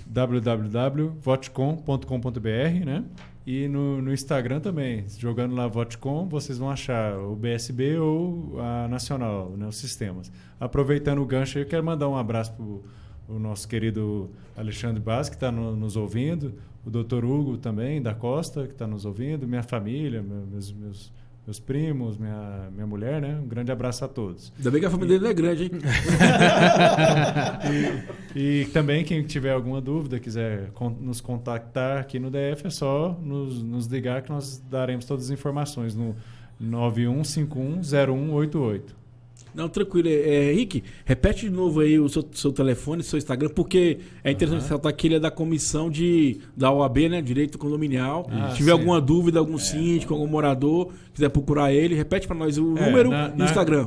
www.votecom.com.br, né? E no Instagram também, jogando lá Votecom, vocês vão achar o BSB ou a Nacional, né, os sistemas. Aproveitando o gancho, eu quero mandar um abraço para o nosso querido Alexandre Bas, que está nos ouvindo, o Dr. Hugo também, da Costa, que está nos ouvindo, minha família, meus primos, minha mulher, né? Um grande abraço a todos. Ainda bem que a família dele é grande, hein? E também, quem tiver alguma dúvida, quiser nos contactar aqui no DF, é só nos ligar que nós daremos todas as informações no 91510188. Não, tranquilo. Henrique, repete de novo aí o seu telefone, seu Instagram, porque é interessante ressaltar que ele é da comissão da OAB, né? Direito Condominial. Se tiver alguma dúvida, algum síndico, algum morador, quiser procurar ele, repete para nós o número e o Instagram.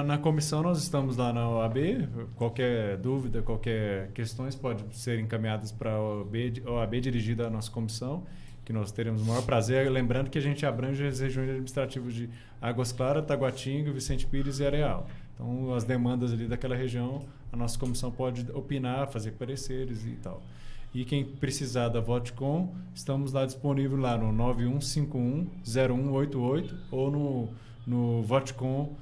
Na comissão nós estamos lá na OAB. Qualquer dúvida, qualquer questões pode ser encaminhadas para a OAB dirigida à nossa comissão, que nós teremos o maior prazer. Lembrando que a gente abrange as regiões administrativas de Águas Claras, Taguatinga, Vicente Pires e Areal. Então, as demandas ali daquela região, a nossa comissão pode opinar, fazer pareceres e tal. E quem precisar da Votecom, estamos lá disponível lá no 91510188 ou no Votecom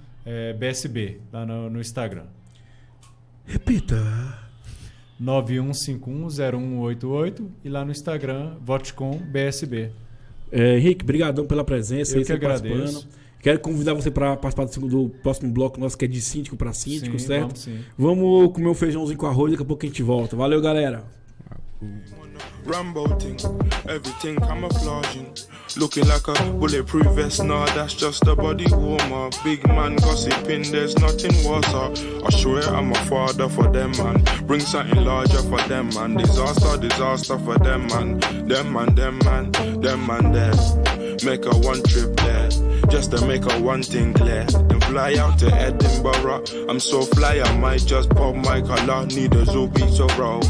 BSB, lá no Instagram. Repita. 91510188 e lá no Instagram, Votecom BSB. Henrique, brigadão pela presença. Eu que agradeço. Quero convidar você para participar do próximo bloco nosso, que é de síndico para síndico, sim, certo? Sim. Vamos comer um feijãozinho com arroz, daqui a pouco a gente volta. Valeu, galera. Rambo thing, everything camouflaging. Looking like a bulletproof vest, nah, that's just a body warmer. Big man gossiping, there's nothing worse. I swear I'm a father for them, man. Bring something larger for them, man. Disaster for them, man. Them man there. Make a one trip there, just to make a one thing clear. Then fly out to Edinburgh. I'm so fly, I might just pop my collar. Need a Zubi to roll.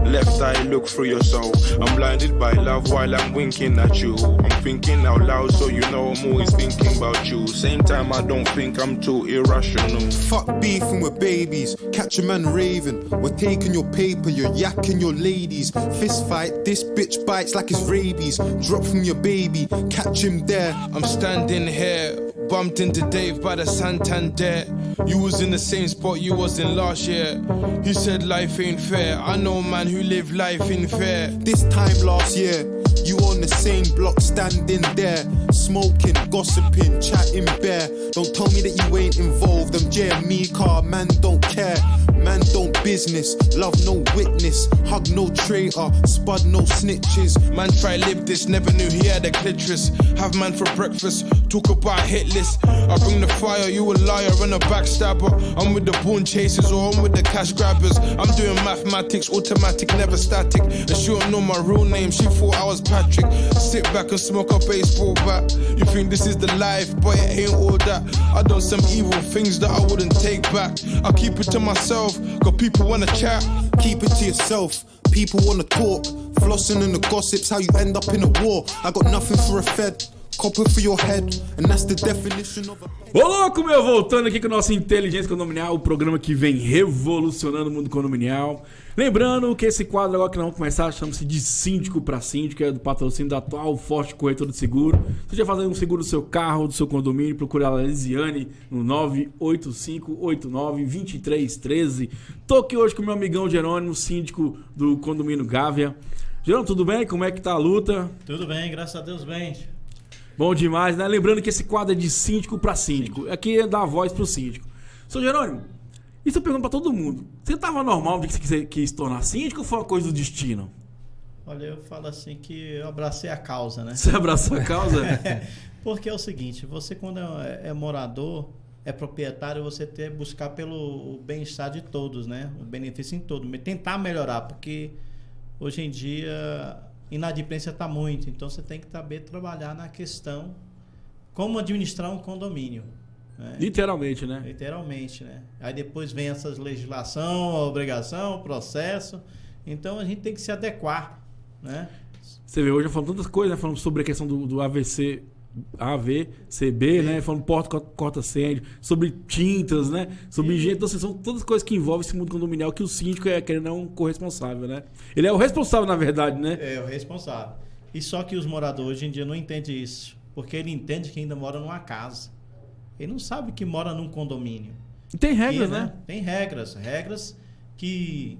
Left eye look through your soul. I'm blinded by love while I'm winking at you. I'm thinking out loud, so you know I'm always thinking about you. Same time, I don't think I'm too irrational. Fuck beefing with babies, catch a man raving. We're taking your paper, you're yakking your ladies. Fist fight, this bitch bites like it's rabies. Drop from your baby, catch him there. I'm standing here, bumped into Dave by the Santander. You was in the same spot you was in last year. He said life ain't fair. I know a man who live life in fair. This time last year, you on the same block standing there, smoking, gossiping, chatting bare. Don't tell me that you ain't involved. I'm Jeremy Carr, man don't care. Man don't business, love no witness, hug no traitor, spud no snitches. Man try live this, never knew he had a clitoris. Have man for breakfast, talk about hit list. I bring the fire, you a liar and a backstabber. I'm with the born chasers or I'm with the cash grabbers. I'm doing mathematics, automatic, never static. And she don't know my real name, she thought I was Patrick. Sit back and smoke a baseball bat. You think this is the life, but it ain't all that. I done some evil things that I wouldn't take back. I keep it to myself, cause people wanna chat. Keep it to yourself, people wanna talk. Flossing in the gossips, how you end up in a war. I got nothing for a fed, copper for your head. And that's the definition of a... Ô louco, meu, voltando aqui com o nosso Inteligência Condominial, o programa que vem revolucionando o mundo condominial. Lembrando que esse quadro agora que nós vamos começar chama-se de Síndico para Síndico, é do patrocínio da atual Forte Corretora de Seguro. Se você já fazer um seguro do seu carro, do seu condomínio, procure a Lisiane no 985892313. Tô aqui hoje com o meu amigão Jerônimo, síndico do condomínio Gávea. Jerônimo, tudo bem? Como é que tá a luta? Tudo bem, graças a Deus, bem. Bom demais, né? Lembrando que esse quadro é de síndico para síndico. Aqui é dar voz pro síndico. Seu Jerônimo, Isso eu pergunto pra todo mundo. Você tava normal de que você quis se tornar síndico ou foi uma coisa do destino? Olha, eu falo assim que eu abracei a causa, né? Você abraçou a causa? Porque é o seguinte, você quando é morador, é proprietário, você tem que buscar pelo bem-estar de todos, né? O benefício em todo. Tentar melhorar, porque hoje em dia inadimplência está muito. Então você tem que saber trabalhar na questão como administrar um condomínio. Né? Literalmente, né? Literalmente, né? Aí depois vem essas legislação, a obrigação, o processo. Então a gente tem que se adequar, né? Você vê, hoje eu falo tantas coisas, né? Falando sobre a questão do AVCB, né? Falando porta corta-incêndio, sobre tintas, né? Sobre higiene. Então, assim, são todas coisas que envolvem esse mundo condominial que o síndico é, querendo não, corresponsável, né? Ele é o responsável, na verdade, né? É o responsável. E só que os moradores hoje em dia não entendem isso. Porque ele entende que ainda mora numa casa. Ele não sabe que mora num condomínio. E tem regras, né? Tem regras que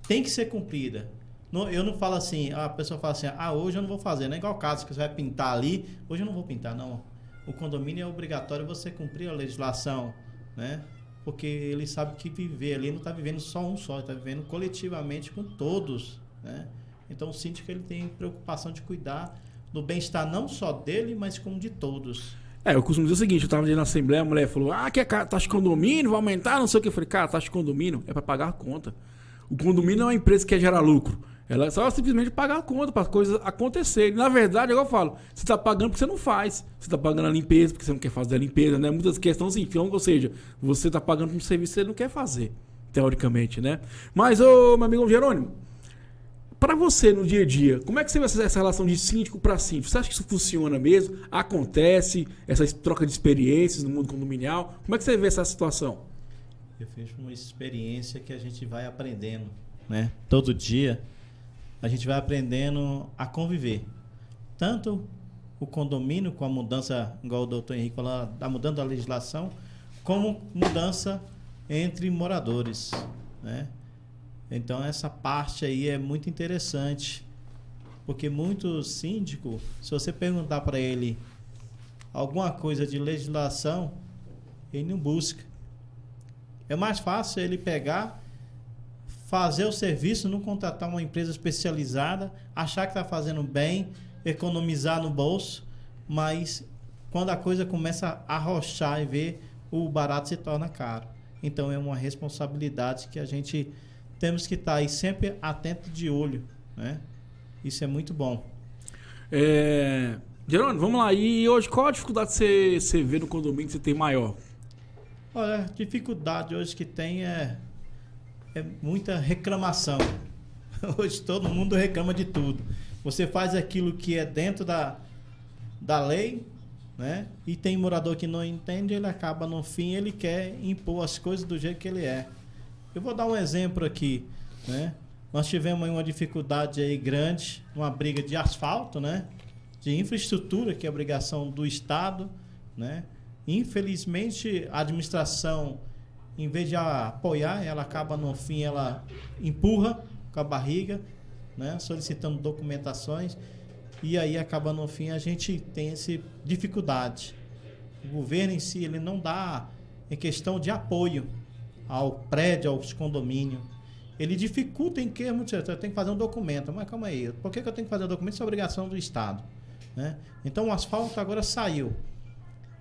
tem que ser cumpridas. Eu não falo assim, a pessoa fala assim, hoje eu não vou fazer, não é igual caso que você vai pintar ali, hoje eu não vou pintar, não. O condomínio é obrigatório você cumprir a legislação, né? Porque ele sabe que viver ali não está vivendo só um só, ele está vivendo coletivamente com todos, né? Então o síndico ele tem preocupação de cuidar do bem-estar não só dele, mas como de todos. Eu costumo dizer o seguinte, eu estava ali na Assembleia, a mulher falou, que é taxa de condomínio, vai aumentar, não sei o que. Eu falei, cara, taxa de condomínio é para pagar a conta. O condomínio é uma empresa que quer gerar lucro. Ela só simplesmente pagar a conta para as coisas acontecerem. Na verdade, eu falo, você está pagando porque você não faz. Você está pagando a limpeza porque você não quer fazer a limpeza, né? Muitas questões assim. Ou seja, você está pagando por um serviço que você não quer fazer, teoricamente, né? Mas, meu amigo Jerônimo, para você no dia a dia, como é que você vê essa relação de síndico para síndico? Você acha que isso funciona mesmo? Acontece essa troca de experiências no mundo condominial? Como é que você vê essa situação? Eu vejo uma experiência que a gente vai aprendendo, né? Todo dia a gente vai aprendendo a conviver. Tanto o condomínio com a mudança, igual o doutor Henrique falou, da mudança da legislação, como mudança entre moradores, né? Então essa parte aí é muito interessante, porque muito síndico, se você perguntar para ele alguma coisa de legislação, ele não busca. É mais fácil ele pegar, fazer o serviço, não contratar uma empresa especializada, achar que está fazendo bem, economizar no bolso, mas quando a coisa começa a arrochar e ver, o barato se torna caro. Então é uma responsabilidade que a gente temos que estar aí sempre atento de olho, né? Isso é muito bom. Jerônimo, vamos lá. E hoje, qual a dificuldade que você vê no condomínio que você tem maior? Olha, a dificuldade hoje que tem é muita reclamação. Hoje todo mundo reclama de tudo. Você faz aquilo que é dentro da lei, né? E tem morador que não entende, ele acaba no fim, ele quer impor as coisas do jeito que ele é. Eu vou dar um exemplo aqui, né? Nós tivemos aí uma dificuldade aí grande, uma briga de asfalto, né? De infraestrutura, que é obrigação do Estado, né? Infelizmente, a administração, em vez de apoiar, ela acaba no fim, ela empurra com a barriga, né? Solicitando documentações, e aí acaba no fim a gente tem essa dificuldade. O governo em si, ele não dá em questão de apoio ao prédio, aos condomínios. Ele dificulta em que eu tenho que fazer um documento. Mas calma aí, por que eu tenho que fazer um documento? Isso é obrigação do Estado, né? Então o asfalto agora saiu.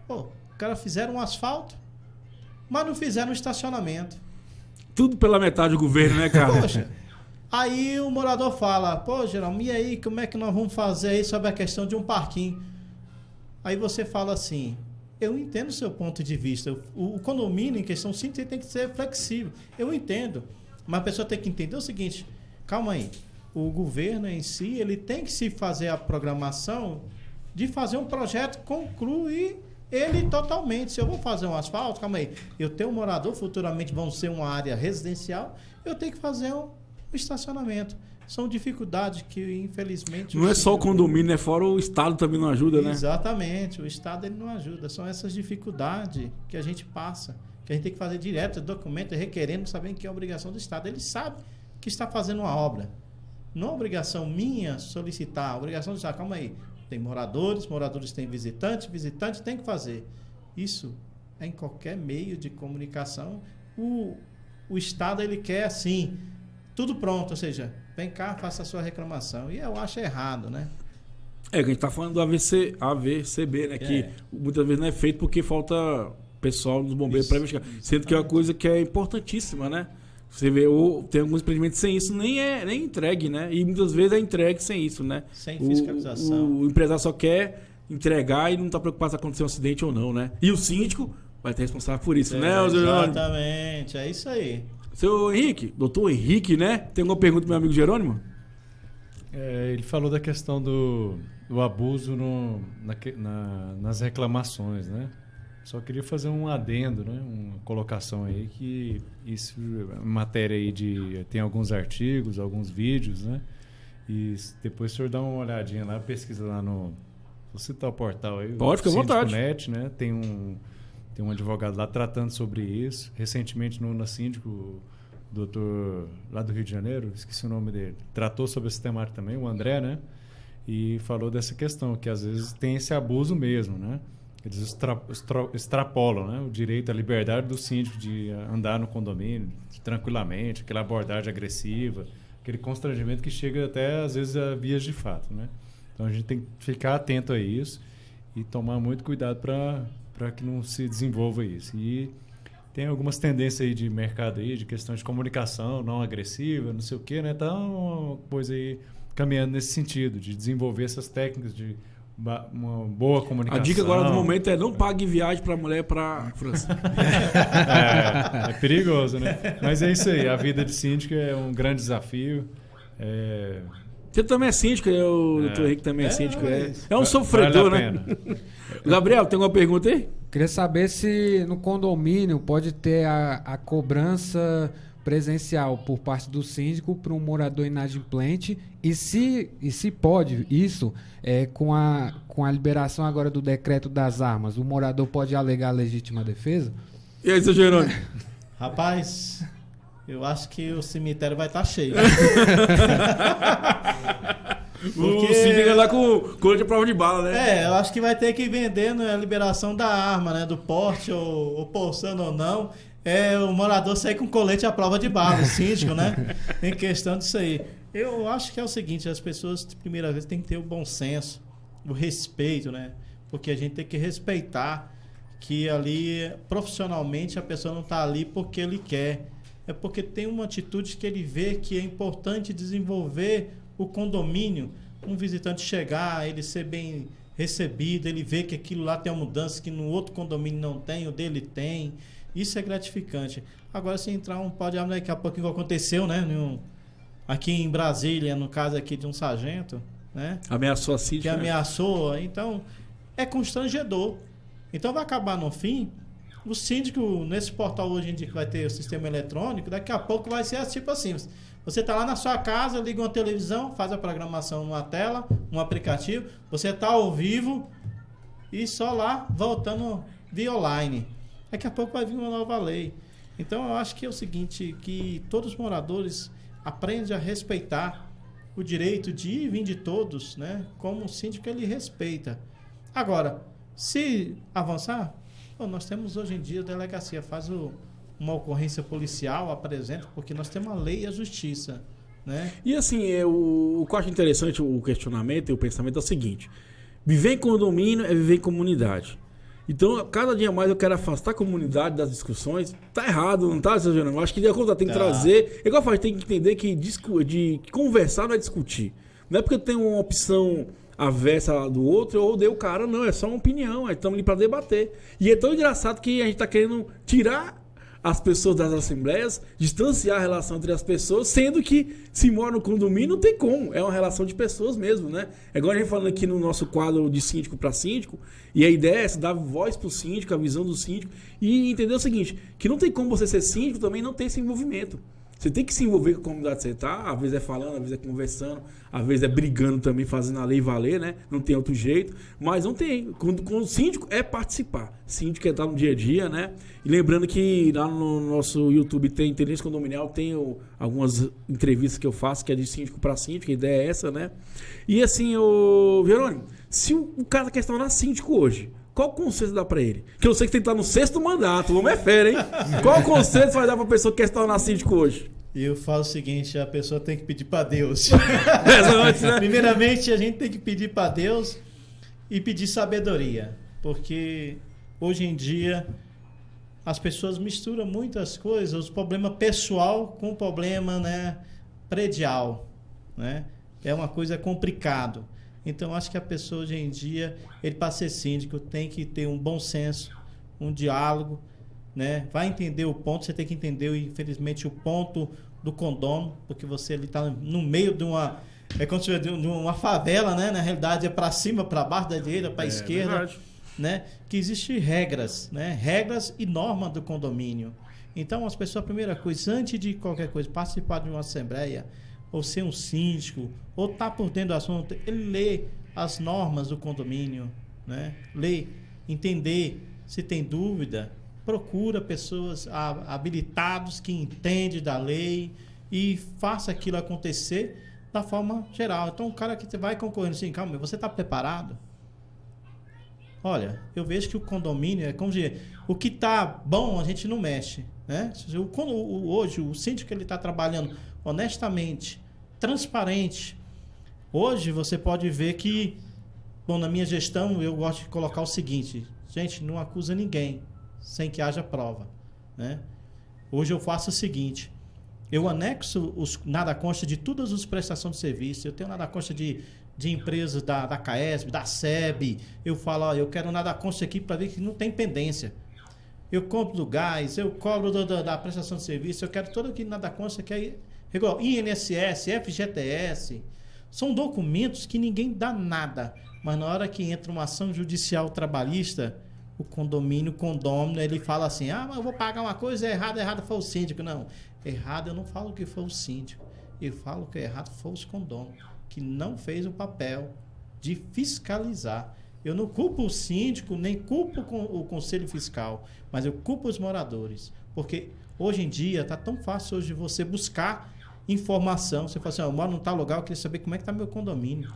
Os caras fizeram um asfalto, mas não fizeram um estacionamento. Tudo pela metade do governo, né, cara? Poxa, aí o morador fala, Jerônimo, e aí, como é que nós vamos fazer aí sobre a questão de um parquinho? Aí você fala assim, eu entendo o seu ponto de vista, o condomínio em questão sim tem que ser flexível, eu entendo, mas a pessoa tem que entender o seguinte, calma aí, o governo em si, ele tem que se fazer a programação de fazer um projeto concluir ele totalmente. Se eu vou fazer um asfalto, calma aí, eu tenho um morador, futuramente vão ser uma área residencial, eu tenho que fazer um estacionamento. São dificuldades que, infelizmente... Não é só o condomínio, né? Fora o Estado também não ajuda, né? Exatamente, o Estado ele não ajuda. São essas dificuldades que a gente passa, que a gente tem que fazer direto, documento, requerendo, sabendo que é obrigação do Estado. Ele sabe que está fazendo uma obra. Não é obrigação minha solicitar, a obrigação do Estado. Calma aí, tem moradores têm visitantes tem que fazer. Isso é em qualquer meio de comunicação. o Estado ele quer assim, tudo pronto, ou seja, vem cá, faça a sua reclamação. E eu acho errado, né? Que a gente tá falando do AVCB, né? Que muitas vezes não é feito porque falta pessoal nos bombeiros para investigar. Sendo que é uma coisa que é importantíssima, né? Você vê, tem alguns empreendimentos sem isso, nem entregue, né? E muitas vezes é entregue sem isso, né? Sem fiscalização. O empresário só quer entregar e não está preocupado se acontecer um acidente ou não, né? E o síndico vai estar responsável por isso, né, Jerônimo? Exatamente, é isso aí. Seu Henrique, doutor Henrique, né? Tem alguma pergunta pro meu amigo Jerônimo? Ele falou da questão do abuso nas reclamações, né? Só queria fazer um adendo, né? Uma colocação aí que isso matéria aí tem alguns artigos, alguns vídeos, né? E depois o senhor dá uma olhadinha lá, pesquisa lá no... Vou citar o portal aí. Pode, fica à vontade. Net, né? Tem um advogado lá tratando sobre isso. Recentemente na Síndico, doutor lá do Rio de Janeiro, esqueci o nome dele, tratou sobre esse temático também, o André, né? E falou dessa questão, que às vezes tem esse abuso mesmo, né? Eles extrapolam, né? O direito à liberdade do síndico de andar no condomínio tranquilamente, aquela abordagem agressiva, aquele constrangimento que chega até, às vezes, a vias de fato, né? Então, a gente tem que ficar atento a isso e tomar muito cuidado para que não se desenvolva isso. E tem algumas tendências aí de mercado aí, de questão de comunicação não agressiva, não sei o quê, né? Tá uma coisa aí caminhando nesse sentido, de desenvolver essas técnicas de uma boa comunicação. A dica agora do momento é não pague viagem para mulher para França. É perigoso, né? Mas é isso aí, a vida de síndico é um grande desafio. Você também é síndico, o doutor Henrique também é síndico. É um sofredor, vale né? Gabriel, tem alguma pergunta aí? Queria saber se no condomínio pode ter a cobrança presencial por parte do síndico para um morador inadimplente e se pode isso com a liberação agora do decreto das armas, o morador pode alegar legítima defesa? E aí, seu Jerônimo? Rapaz, eu acho que o cemitério vai estar cheio. Porque... O síndico é lá com colete de prova de bala, né? Eu acho que vai ter que ir vendendo a liberação da arma, né? Do porte ou possando ou não. O morador sai com colete à prova de bala, o síndico, né? Em questão disso aí. Eu acho que é o seguinte, as pessoas, de primeira vez, têm que ter o bom senso, o respeito, né? Porque a gente tem que respeitar que ali, profissionalmente, a pessoa não está ali porque ele quer. É porque tem uma atitude que ele vê que é importante desenvolver o condomínio. Um visitante chegar, ele ser bem recebido, ele vê que aquilo lá tem uma mudança que no outro condomínio não tem, o dele tem. Isso é gratificante. Agora, se entrar um pau de arma, daqui a pouco, igual aconteceu, né? Aqui em Brasília, no caso aqui de um sargento, né? Ameaçou a síndica. Que ameaçou. Então, é constrangedor. Então, vai acabar no fim. O síndico, nesse portal hoje em dia que vai ter o sistema eletrônico, daqui a pouco vai ser tipo assim. Você está lá na sua casa, liga uma televisão, faz a programação numa tela, um aplicativo. Você está ao vivo e só lá, voltando via online. Daqui a pouco vai vir uma nova lei. Então, eu acho que é o seguinte, que todos os moradores aprendem a respeitar o direito de ir e vir de todos, né? Como o síndico, ele respeita. Agora, se avançar, nós temos hoje em dia a delegacia, faz uma ocorrência policial, apresenta, porque nós temos a lei e a justiça, né? E assim, o que eu acho interessante, o questionamento e o pensamento é o seguinte: viver em condomínio é viver em comunidade. Então, cada dia mais eu quero afastar a comunidade das discussões. Tá errado, não tá, seu Jerônimo? Acho que tem que trazer... Igual eu falei, tem que entender que de conversar não é discutir. Não é porque tem uma opção avessa do outro, eu odeio o cara, não. É só uma opinião, estamos ali para debater. E é tão engraçado que a gente tá querendo tirar as pessoas das assembleias, distanciar a relação entre as pessoas, sendo que se mora no condomínio não tem como, é uma relação de pessoas mesmo, né? É igual a gente falando aqui no nosso quadro de síndico para síndico, e a ideia é essa, dar voz pro síndico, a visão do síndico, e entender o seguinte, que não tem como você ser síndico também não ter esse envolvimento. Você tem que se envolver com a comunidade que você está, às vezes é falando, às vezes é conversando, às vezes é brigando também, fazendo a lei valer, né? Não tem outro jeito, mas não tem. Quando o síndico é participar, síndico é estar no dia a dia, né? E lembrando que lá no nosso YouTube tem Inteligência Condominial, tem algumas entrevistas que eu faço, que é de síndico para síndico, a ideia é essa, né? E assim, Jerônimo, se o cara quer se tornar síndico hoje, qual conselho você dá pra ele? Que eu sei que tem que estar no 6º mandato, o homem é fera, hein? Qual conselho você vai dar pra pessoa que quer se tornar síndico hoje? E eu falo o seguinte, a pessoa tem que pedir pra Deus. Antes, né? Primeiramente, a gente tem que pedir pra Deus e pedir sabedoria. Porque hoje em dia as pessoas misturam muitas coisas, o problema pessoal com o problema, né, predial, né? É uma coisa complicado. Então, acho que a pessoa hoje em dia, ele para ser síndico, tem que ter um bom senso, um diálogo, né? Vai entender o ponto, você tem que entender, infelizmente, o ponto do condômino, porque você está no meio de uma... É como se fosse de uma favela, né? Na realidade, é para cima, para baixo, da direita, para a esquerda. Verdade. Né? Que existem regras, né? Regras e normas do condomínio. Então, as pessoas, a primeira coisa, antes de qualquer coisa, participar de uma assembleia, ou ser um síndico, ou estar por dentro do assunto, ele lê as normas do condomínio, né? Lê, entender, se tem dúvida, procura pessoas habilitadas que entendem da lei e faça aquilo acontecer da forma geral. Então, o cara que vai concorrendo assim, calma, você está preparado? Olha, eu vejo que o condomínio é como dizer, o que está bom a gente não mexe, né? Hoje o síndico ele está trabalhando honestamente, transparente. Hoje você pode ver que, bom, na minha gestão eu gosto de colocar o seguinte, gente, não acusa ninguém sem que haja prova, né? Hoje eu faço o seguinte, eu anexo os nada consta de todas as prestações de serviço, eu tenho nada consta de empresas da CAESB, da SEB, eu falo, ó, eu quero nada consta aqui para ver que não tem pendência. Eu compro do gás, eu cobro da prestação de serviço, eu quero todo aquilo nada consta que é igual INSS, FGTS. São documentos que ninguém dá nada, mas na hora que entra uma ação judicial trabalhista, o condômino, ele fala assim, mas eu vou pagar uma coisa, errado foi o síndico. Não, errado eu não falo que foi o síndico, eu falo que errado foi os condôminos, que não fez o papel de fiscalizar. Eu não culpo o síndico, nem culpo o conselho fiscal, mas eu culpo os moradores, porque hoje em dia está tão fácil hoje você buscar informação. Você fala assim, eu moro num tal lugar, eu queria saber como é que está meu condomínio.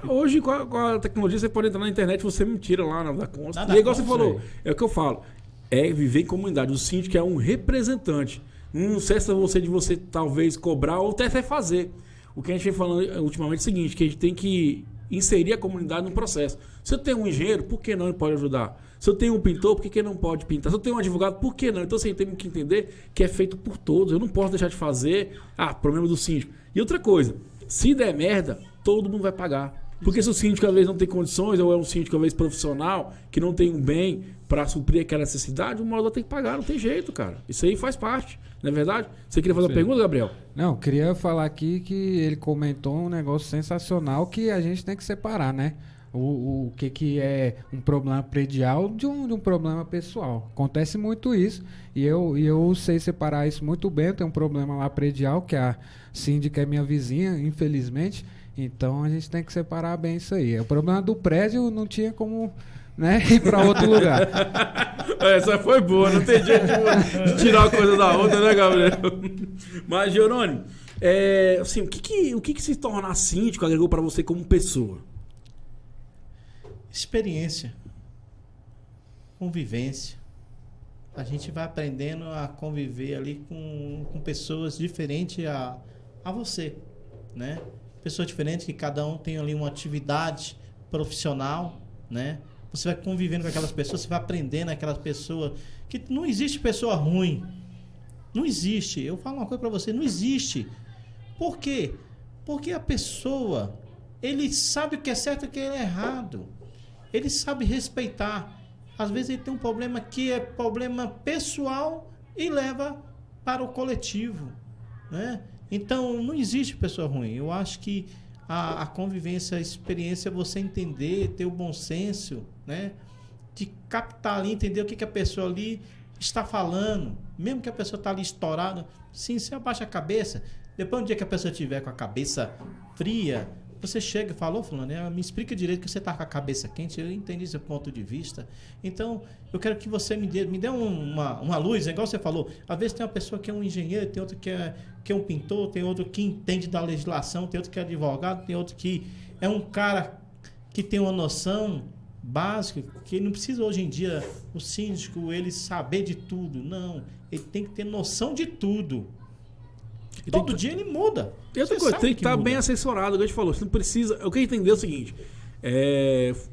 Hoje, com a tecnologia, você pode entrar na internet e você me tira lá na consta. E igual você falou, é o que eu falo, é viver em comunidade. O síndico é um representante. Não cessa você de você talvez cobrar ou até fazer. O que a gente vem falando ultimamente é o seguinte, que a gente tem que inserir a comunidade no processo. Se eu tenho um engenheiro, por que não ele pode ajudar? Se eu tenho um pintor, por que não pode pintar? Se eu tenho um advogado, por que não? Então, assim, tem que entender que é feito por todos. Eu não posso deixar de fazer, problema do síndico. E outra coisa, se der merda, todo mundo vai pagar. Porque se o síndico, às vezes, não tem condições, ou é um síndico, às vezes, profissional, que não tem um bem para suprir aquela necessidade, o morador tem que pagar, não tem jeito, cara. Isso aí faz parte, não é verdade? Você queria fazer uma pergunta, Gabriel? Não, queria falar aqui que ele comentou um negócio sensacional que a gente tem que separar, né? O que é um problema predial de um problema pessoal. Acontece muito isso e eu sei separar isso muito bem. Tem um problema lá predial, que a síndica é minha vizinha, infelizmente. Então a gente tem que separar bem isso aí. O problema do prédio não tinha como, né, ir para outro lugar. Essa foi boa, não tem jeito de tirar uma coisa da outra, né, Gabriel? Mas, Jerônimo, assim, o que se tornar síndico agregou para você como pessoa? Experiência, convivência. A gente vai aprendendo a conviver ali com pessoas diferentes a você, né? Pessoas diferentes que cada um tem ali uma atividade profissional, né? Você vai convivendo com aquelas pessoas, você vai aprendendo aquelas pessoas, que não existe pessoa ruim. Não existe. Eu falo uma coisa para você, não existe. Por quê? Porque a pessoa, ele sabe o que é certo e o que é errado. Ele sabe respeitar. Às vezes ele tem um problema que é problema pessoal e leva para o coletivo, né? Então, não existe pessoa ruim. Eu acho que a convivência, a experiência é você entender, ter o bom senso, né? De captar ali, entender o que a pessoa ali está falando. Mesmo que a pessoa está ali estourada, sim, você abaixa a cabeça. Depois, um dia que a pessoa estiver com a cabeça fria, você chega e fala, fulano, me explica direito que você está com a cabeça quente, eu entendi esse ponto de vista. Então, eu quero que você me dê uma luz, igual você falou. Às vezes tem uma pessoa que é um engenheiro, tem outro que é um pintor, tem outro que entende da legislação, tem outro que é advogado, tem outro que é um cara que tem uma noção básica, que não precisa hoje em dia o síndico ele saber de tudo. Não, ele tem que ter noção de tudo. Todo dia ele muda. E outra coisa, tem que estar bem assessorado, como a gente falou. Você não precisa. O que a gente entendeu é o seguinte: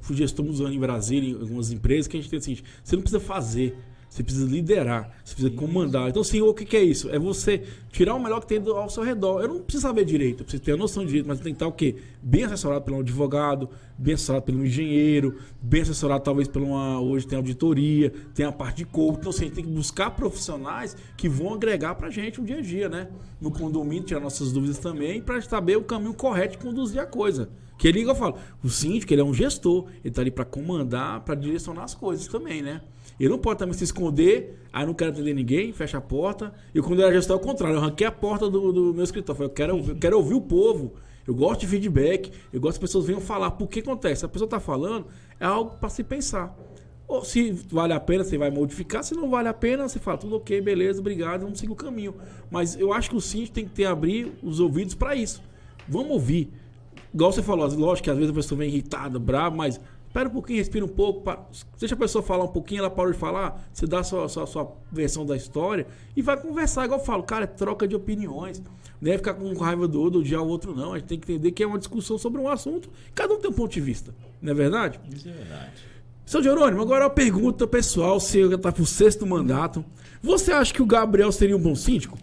estamos usando em Brasília, em algumas empresas, que a gente tem o seguinte: você não precisa fazer, você precisa liderar, você precisa comandar. Então, assim, o que é isso? É você tirar o melhor que tem ao seu redor. Eu não preciso saber direito, eu preciso ter a noção de direito, mas tem que estar o quê? Bem assessorado pelo advogado, bem assessorado pelo engenheiro, bem assessorado talvez por hoje tem auditoria, tem a parte de corpo. Então, assim, tem que buscar profissionais que vão agregar pra gente no dia a dia, né? No condomínio, tirar nossas dúvidas também, pra saber o caminho correto de conduzir a coisa. Que ele, igual eu falo, o síndico, ele é um gestor, ele tá ali pra comandar, pra direcionar as coisas também, né? Ele não pode também se esconder, não quero atender ninguém, fecha a porta. E quando eu era gestor, é o contrário, eu arranquei a porta do meu escritório. Eu quero ouvir o povo, eu gosto de feedback, eu gosto que as pessoas venham falar. Por que acontece? Se a pessoa está falando, é algo para se pensar. Ou se vale a pena, você vai modificar. Se não vale a pena, você fala, tudo ok, beleza, obrigado, vamos seguir o caminho. Mas eu acho que o síndico tem que abrir os ouvidos para isso. Vamos ouvir. Igual você falou, lógico que às vezes a pessoa vem irritada, brava, mas espera um pouquinho, respira um pouco, deixa a pessoa falar um pouquinho, ela para de falar, você dá a sua versão da história e vai conversar. Igual eu falo, cara, é troca de opiniões. Não é ficar com raiva do outro, odiar o outro, não. A gente tem que entender que é uma discussão sobre um assunto, cada um tem um ponto de vista, não é verdade? Isso é verdade. Seu Jerônimo, agora uma pergunta pessoal, você já está pro 6º mandato. Você acha que o Gabriel seria um bom síndico?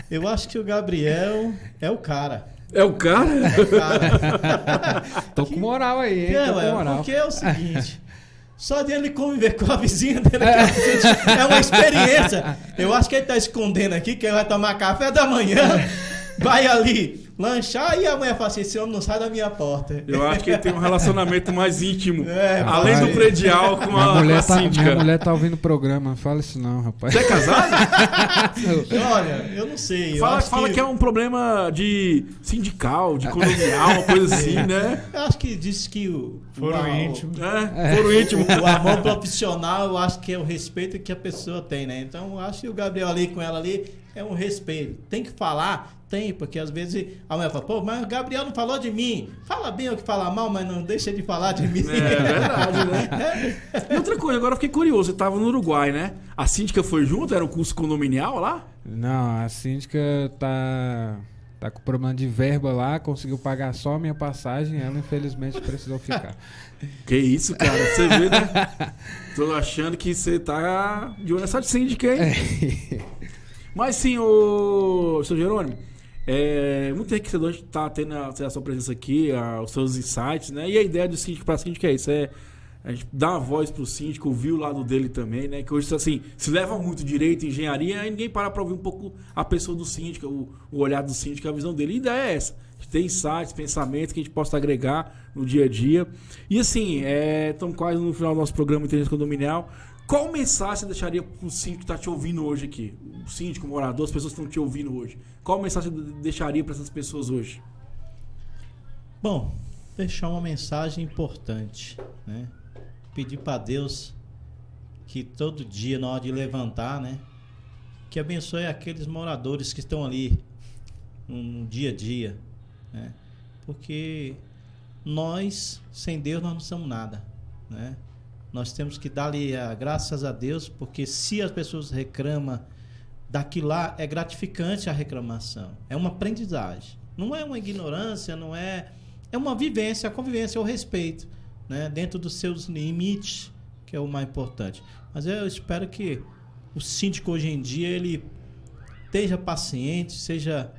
Eu acho que o Gabriel é o cara. É o cara? É o cara. Tô com moral aí, hein? Tô com moral. Porque é o seguinte, só de ele conviver com a vizinha dele é uma experiência. Eu acho que ele tá escondendo aqui, que ele vai tomar café da manhã, vai ali lanchar e a mulher fala assim, esse homem não sai da minha porta. Eu acho que ele tem um relacionamento mais íntimo, além do predial com a síndica. Minha mulher tá ouvindo o programa, não fala isso não, rapaz. Você é casado? Olha, eu não sei. Fala que é um problema de sindical, de condominial, uma coisa assim, né? Eu acho que diz que foro íntimo. Foro íntimo. O amor profissional, eu acho que é o respeito que a pessoa tem, né? Então, eu acho que o Gabriel ali com ela ali é um respeito. Tem que falar? Tem, porque às vezes a mulher fala, pô, mas o Gabriel não falou de mim. Fala bem ou que fala mal, mas não deixa de falar de mim. É verdade, né? E outra coisa, agora eu fiquei curioso, você tava no Uruguai, né? A síndica foi junto? Era um curso condominial lá? Não, a síndica tá com problema de verba lá, conseguiu pagar só a minha passagem, ela infelizmente precisou ficar. Que isso, cara? Você vê, né? Tô achando que você tá de olho nessa síndica, hein? Mas sim, seu Jerônimo, muito enriquecedor a gente tá tendo a sua presença aqui, os seus insights, né? E a ideia do síndico para síndico é isso, a gente dá uma voz pro síndico, ouvir o lado dele também, né? Que hoje, assim, se leva muito direito, engenharia, e ninguém para ouvir um pouco a pessoa do síndico, o olhar do síndico, a visão dele. A ideia é essa, ter insights, pensamentos que a gente possa agregar no dia a dia. E assim, estamos quase no final do nosso programa Inteligência Condominial. Qual mensagem você deixaria para o síndico que está te ouvindo hoje aqui? O síndico, o morador, as pessoas que estão te ouvindo hoje. Qual mensagem você deixaria para essas pessoas hoje? Bom, deixar uma mensagem importante, né? Pedir para Deus que todo dia, na hora de levantar, né? Que abençoe aqueles moradores que estão ali no dia a dia, né? Porque nós, sem Deus, nós não somos nada, né? Nós temos que dar-lhe graças a Deus, porque se as pessoas reclamam daquilo lá, é gratificante a reclamação. É uma aprendizagem. Não é uma ignorância, não é... É uma vivência, a convivência, o respeito, né? Dentro dos seus limites, que é o mais importante. Mas eu espero que o síndico hoje em dia, ele esteja paciente, seja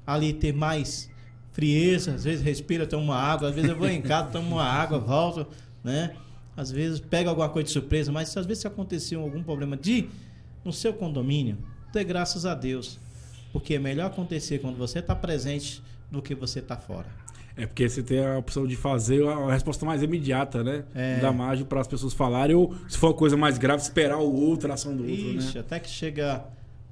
ali ter mais frieza, às vezes respira, toma uma água, às vezes eu vou em casa, tomo uma água, volto, né? Às vezes pega alguma coisa de surpresa, mas às vezes se aconteceu algum problema no seu condomínio, dê graças a Deus, porque é melhor acontecer quando você está presente do que você está fora. É porque você tem a opção de fazer a resposta mais imediata, né? Dá margem para as pessoas falarem, ou se for uma coisa mais grave, esperar o outro, a ação do outro, né? Até que chega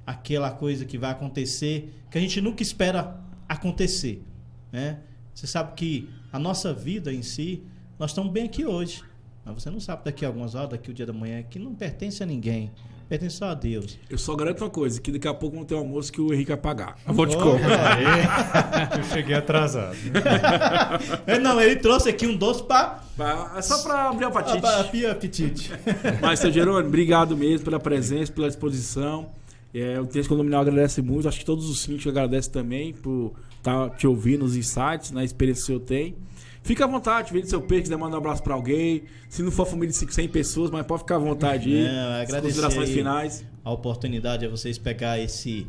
aquela coisa que vai acontecer, que a gente nunca espera acontecer, né? Você sabe que a nossa vida em si, nós estamos bem aqui hoje. Mas você não sabe daqui a algumas horas, daqui o dia da manhã, que não pertence a ninguém. pertence só a Deus. Eu só garanto uma coisa, que daqui a pouco vamos ter um almoço que o Henrique vai pagar. Eu vou te Olha cobrar. aí. Eu cheguei atrasado. Não, ele trouxe aqui um doce É só pra abrir o apetite. Para apetite. Mas, seu Jerônimo, obrigado mesmo pela presença, pela disposição. O Texto Condominial agradece muito. Acho que todos os síndicos agradecem também por estar te ouvindo, os insights, na experiência que o senhor tem. Fica à vontade, vende seu peixe, quiser mandar um abraço pra alguém. Se não for família de 100 pessoas, mas pode ficar à vontade aí. Agradecer considerações finais. A oportunidade é vocês pegar esse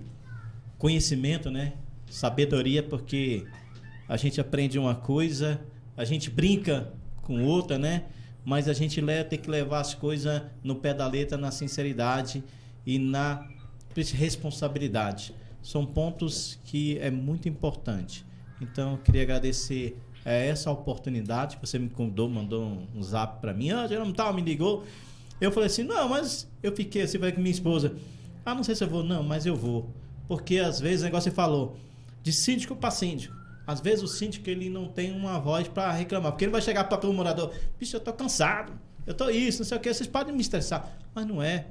conhecimento, né? Sabedoria, porque a gente aprende uma coisa, a gente brinca com outra, né? Mas a gente tem que levar as coisas no pé da letra, na sinceridade e na responsabilidade. São pontos que é muito importante. Então, eu queria agradecer essa oportunidade que você me convidou, mandou um zap para mim. Jerônimo tal, me ligou. Eu falei assim, não, mas eu fiquei assim, vai com minha esposa. Não sei se eu vou, não, mas eu vou. Porque às vezes o negócio você falou, de síndico para síndico. Às vezes o síndico ele não tem uma voz para reclamar, porque ele vai chegar para o morador, bicho, eu tô cansado, eu tô isso, não sei o que, vocês podem me estressar. Mas não é.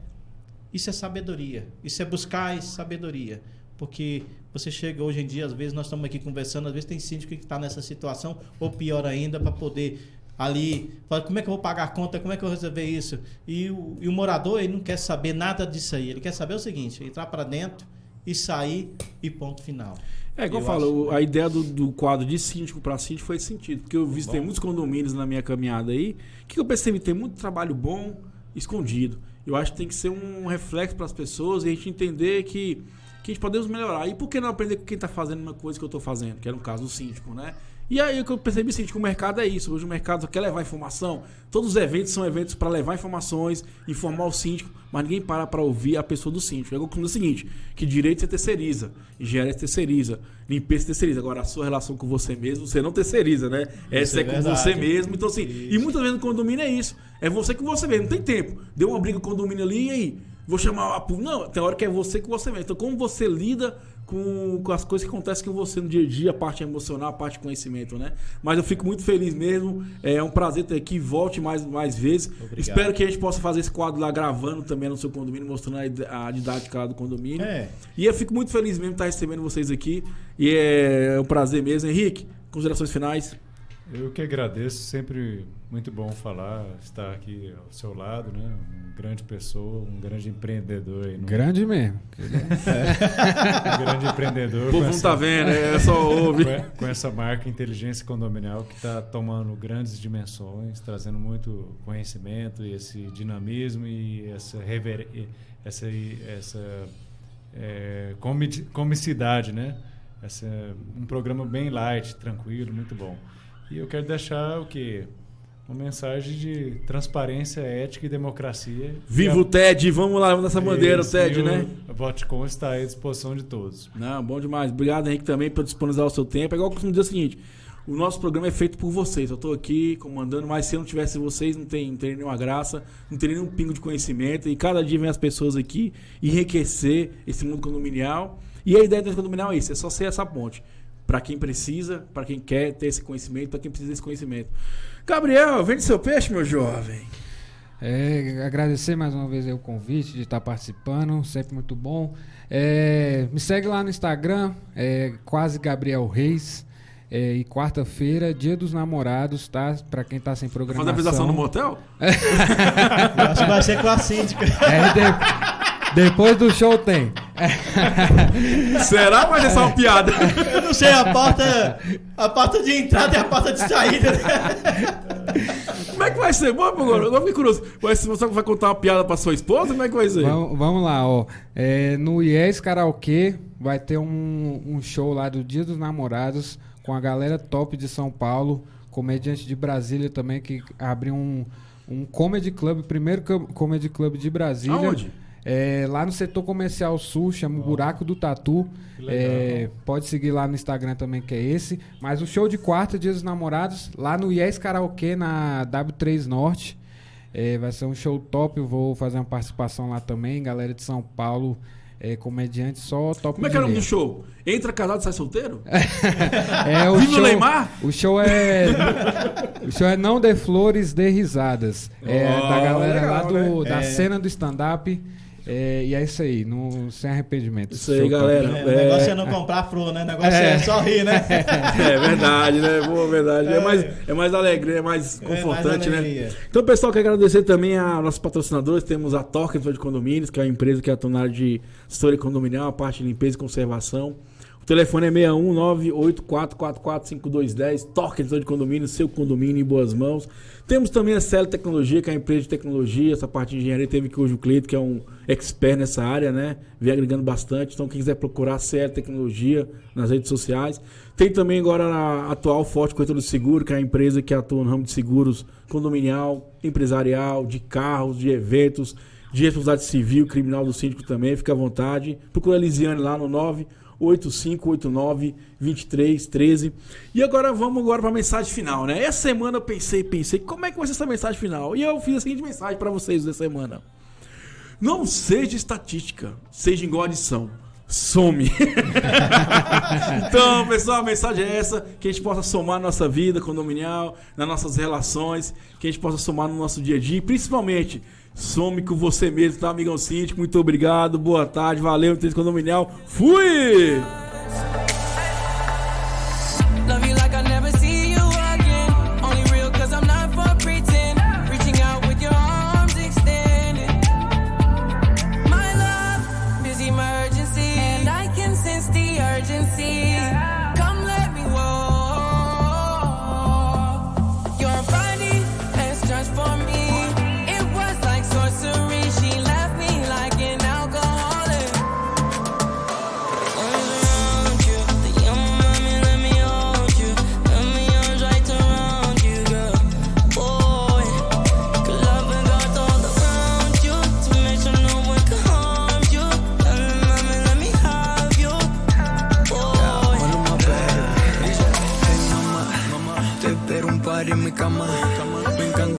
Isso é sabedoria. Isso é buscar sabedoria. Porque você chega hoje em dia, às vezes nós estamos aqui conversando, às vezes tem síndico que está nessa situação, ou pior ainda, para poder ali, falar, como é que eu vou pagar a conta, como é que eu vou resolver isso? E o morador, ele não quer saber nada disso aí, ele quer saber o seguinte, entrar para dentro e sair e ponto final. Igual eu falo, a ideia do quadro de síndico para síndico foi esse sentido, porque eu visitei muitos condomínios na minha caminhada aí, que eu percebi tem muito trabalho bom escondido. Eu acho que tem que ser um reflexo para as pessoas e a gente entender que a gente podemos melhorar. E por que não aprender com quem está fazendo uma coisa que eu estou fazendo, que era no caso do síndico, né? E aí o que eu percebi, síndico, o mercado é isso. Hoje o mercado só quer levar informação. Todos os eventos são eventos para levar informações, informar o síndico, mas ninguém para ouvir a pessoa do síndico. Eu costumo dizer o seguinte, que direito você terceiriza, engenharia você terceiriza, limpeza você terceiriza. Agora a sua relação com você mesmo, você não terceiriza, né? Essa é com você mesmo. Então assim, e muitas vezes no condomínio é isso. É você com você mesmo, não tem tempo. Deu uma briga no condomínio ali, e aí? Vou chamar a... Não, tem hora que é você com você mesmo. Então, como você lida com as coisas que acontecem com você no dia a dia, a parte emocional, a parte de conhecimento, né? Mas eu fico muito feliz mesmo. É um prazer ter aqui. Volte mais vezes. Obrigado. Espero que a gente possa fazer esse quadro lá gravando também no seu condomínio, mostrando a didática lá do condomínio. E eu fico muito feliz mesmo de estar recebendo vocês aqui. E é um prazer mesmo. Henrique, considerações finais? Eu que agradeço, sempre muito bom estar aqui ao seu lado, né? Um grande pessoa, um grande empreendedor. Aí grande mesmo. Um grande empreendedor. O povo não tá vendo, só ouve. Com essa marca Inteligência Condominial que está tomando grandes dimensões, trazendo muito conhecimento e esse dinamismo e essa comicidade, né? Um programa bem light, tranquilo, muito bom. E eu quero deixar uma mensagem de transparência, ética e democracia. Viva o TED! Vamos lá, vamos nessa bandeira, o TED, né? O Vote.com está à disposição de todos. Não, bom demais. Obrigado, Henrique, também por disponibilizar o seu tempo. É igual eu costumo dizer o seguinte, o nosso programa é feito por vocês. Eu estou aqui comandando, mas se eu não tivesse vocês, não teria nenhuma graça, não teria nenhum pingo de conhecimento. E cada dia vem as pessoas aqui enriquecer esse mundo condominial. E a ideia do condominial é isso, é só ser essa ponte. Para quem precisa, para quem quer ter esse conhecimento, para quem precisa desse conhecimento. Gabriel, vende seu peixe, meu jovem. Agradecer mais uma vez o convite de estar participando, sempre muito bom. Me segue lá no Instagram, quase Gabriel Reis. E quarta-feira, Dia dos Namorados, tá? Pra quem tá sem programação. Faz a apresentação no motel? Acho que vai ser com a síndica. Depois do show tem. Será? Vai ser só uma piada. Eu não sei, a porta de entrada e a porta de saída. Como é que vai ser? Eu fiquei curioso. Você vai contar uma piada pra sua esposa? Como é que vai ser? Vamos lá, ó. No Yes Karaokê vai ter um show lá do Dia dos Namorados com a galera top de São Paulo, comediante de Brasília também, que abriu um comedy club, primeiro comedy club de Brasília. Aonde? Lá no setor comercial sul, chama o Buraco do Tatu. Pode seguir lá no Instagram também, que é esse. Mas o show de quarta, Dia dos Namorados, lá no Yes Karaokê, na W3 Norte. Vai ser um show top, eu vou fazer uma participação lá também. Galera de São Paulo, comediante só top. Como é que é o nome do show? Entra casado, sai solteiro? Viva o Neymar? O show é Não Dê Flores, Dê Risadas. Da galera legal, lá da cena do stand-up. E é isso aí, sem arrependimento. Isso aí, galera. O negócio é não comprar flor, né? O negócio é só rir, né? É verdade, né? Boa, verdade. É mais alegre, é mais confortante, né? Então, pessoal, quero agradecer também a nossos patrocinadores. Temos a Torque de Condomínios, que é uma empresa que atua na área de história condominial, a parte de limpeza e conservação. O telefone é 61984445210. Torque de Condomínios, seu condomínio em boas mãos. Temos também a Celo Tecnologia, que é a empresa de tecnologia, essa parte de engenharia. Teve aqui hoje o Cleito, que é um expert nessa área, né? Vem agregando bastante. Então, quem quiser procurar Celo Tecnologia nas redes sociais. Tem também agora a atual Forte Corretora de Seguro, que é a empresa que atua no ramo de seguros condominial, empresarial, de carros, de eventos, de responsabilidade civil, criminal do síndico também. Fica à vontade. Procura a Lisiane lá no 98589-2313. E agora vamos para a mensagem final, né? Essa semana eu pensei, como é que vai ser essa mensagem final? E eu fiz a seguinte mensagem para vocês dessa semana: não seja estatística, seja igual a adição. Some. Então, pessoal, a mensagem é essa: que a gente possa somar na nossa vida condominial, nas nossas relações, que a gente possa somar no nosso dia a dia, e principalmente some com você mesmo, tá, amigão síndico? Muito obrigado, boa tarde, valeu, Inteligência Condominial, fui! En mi cama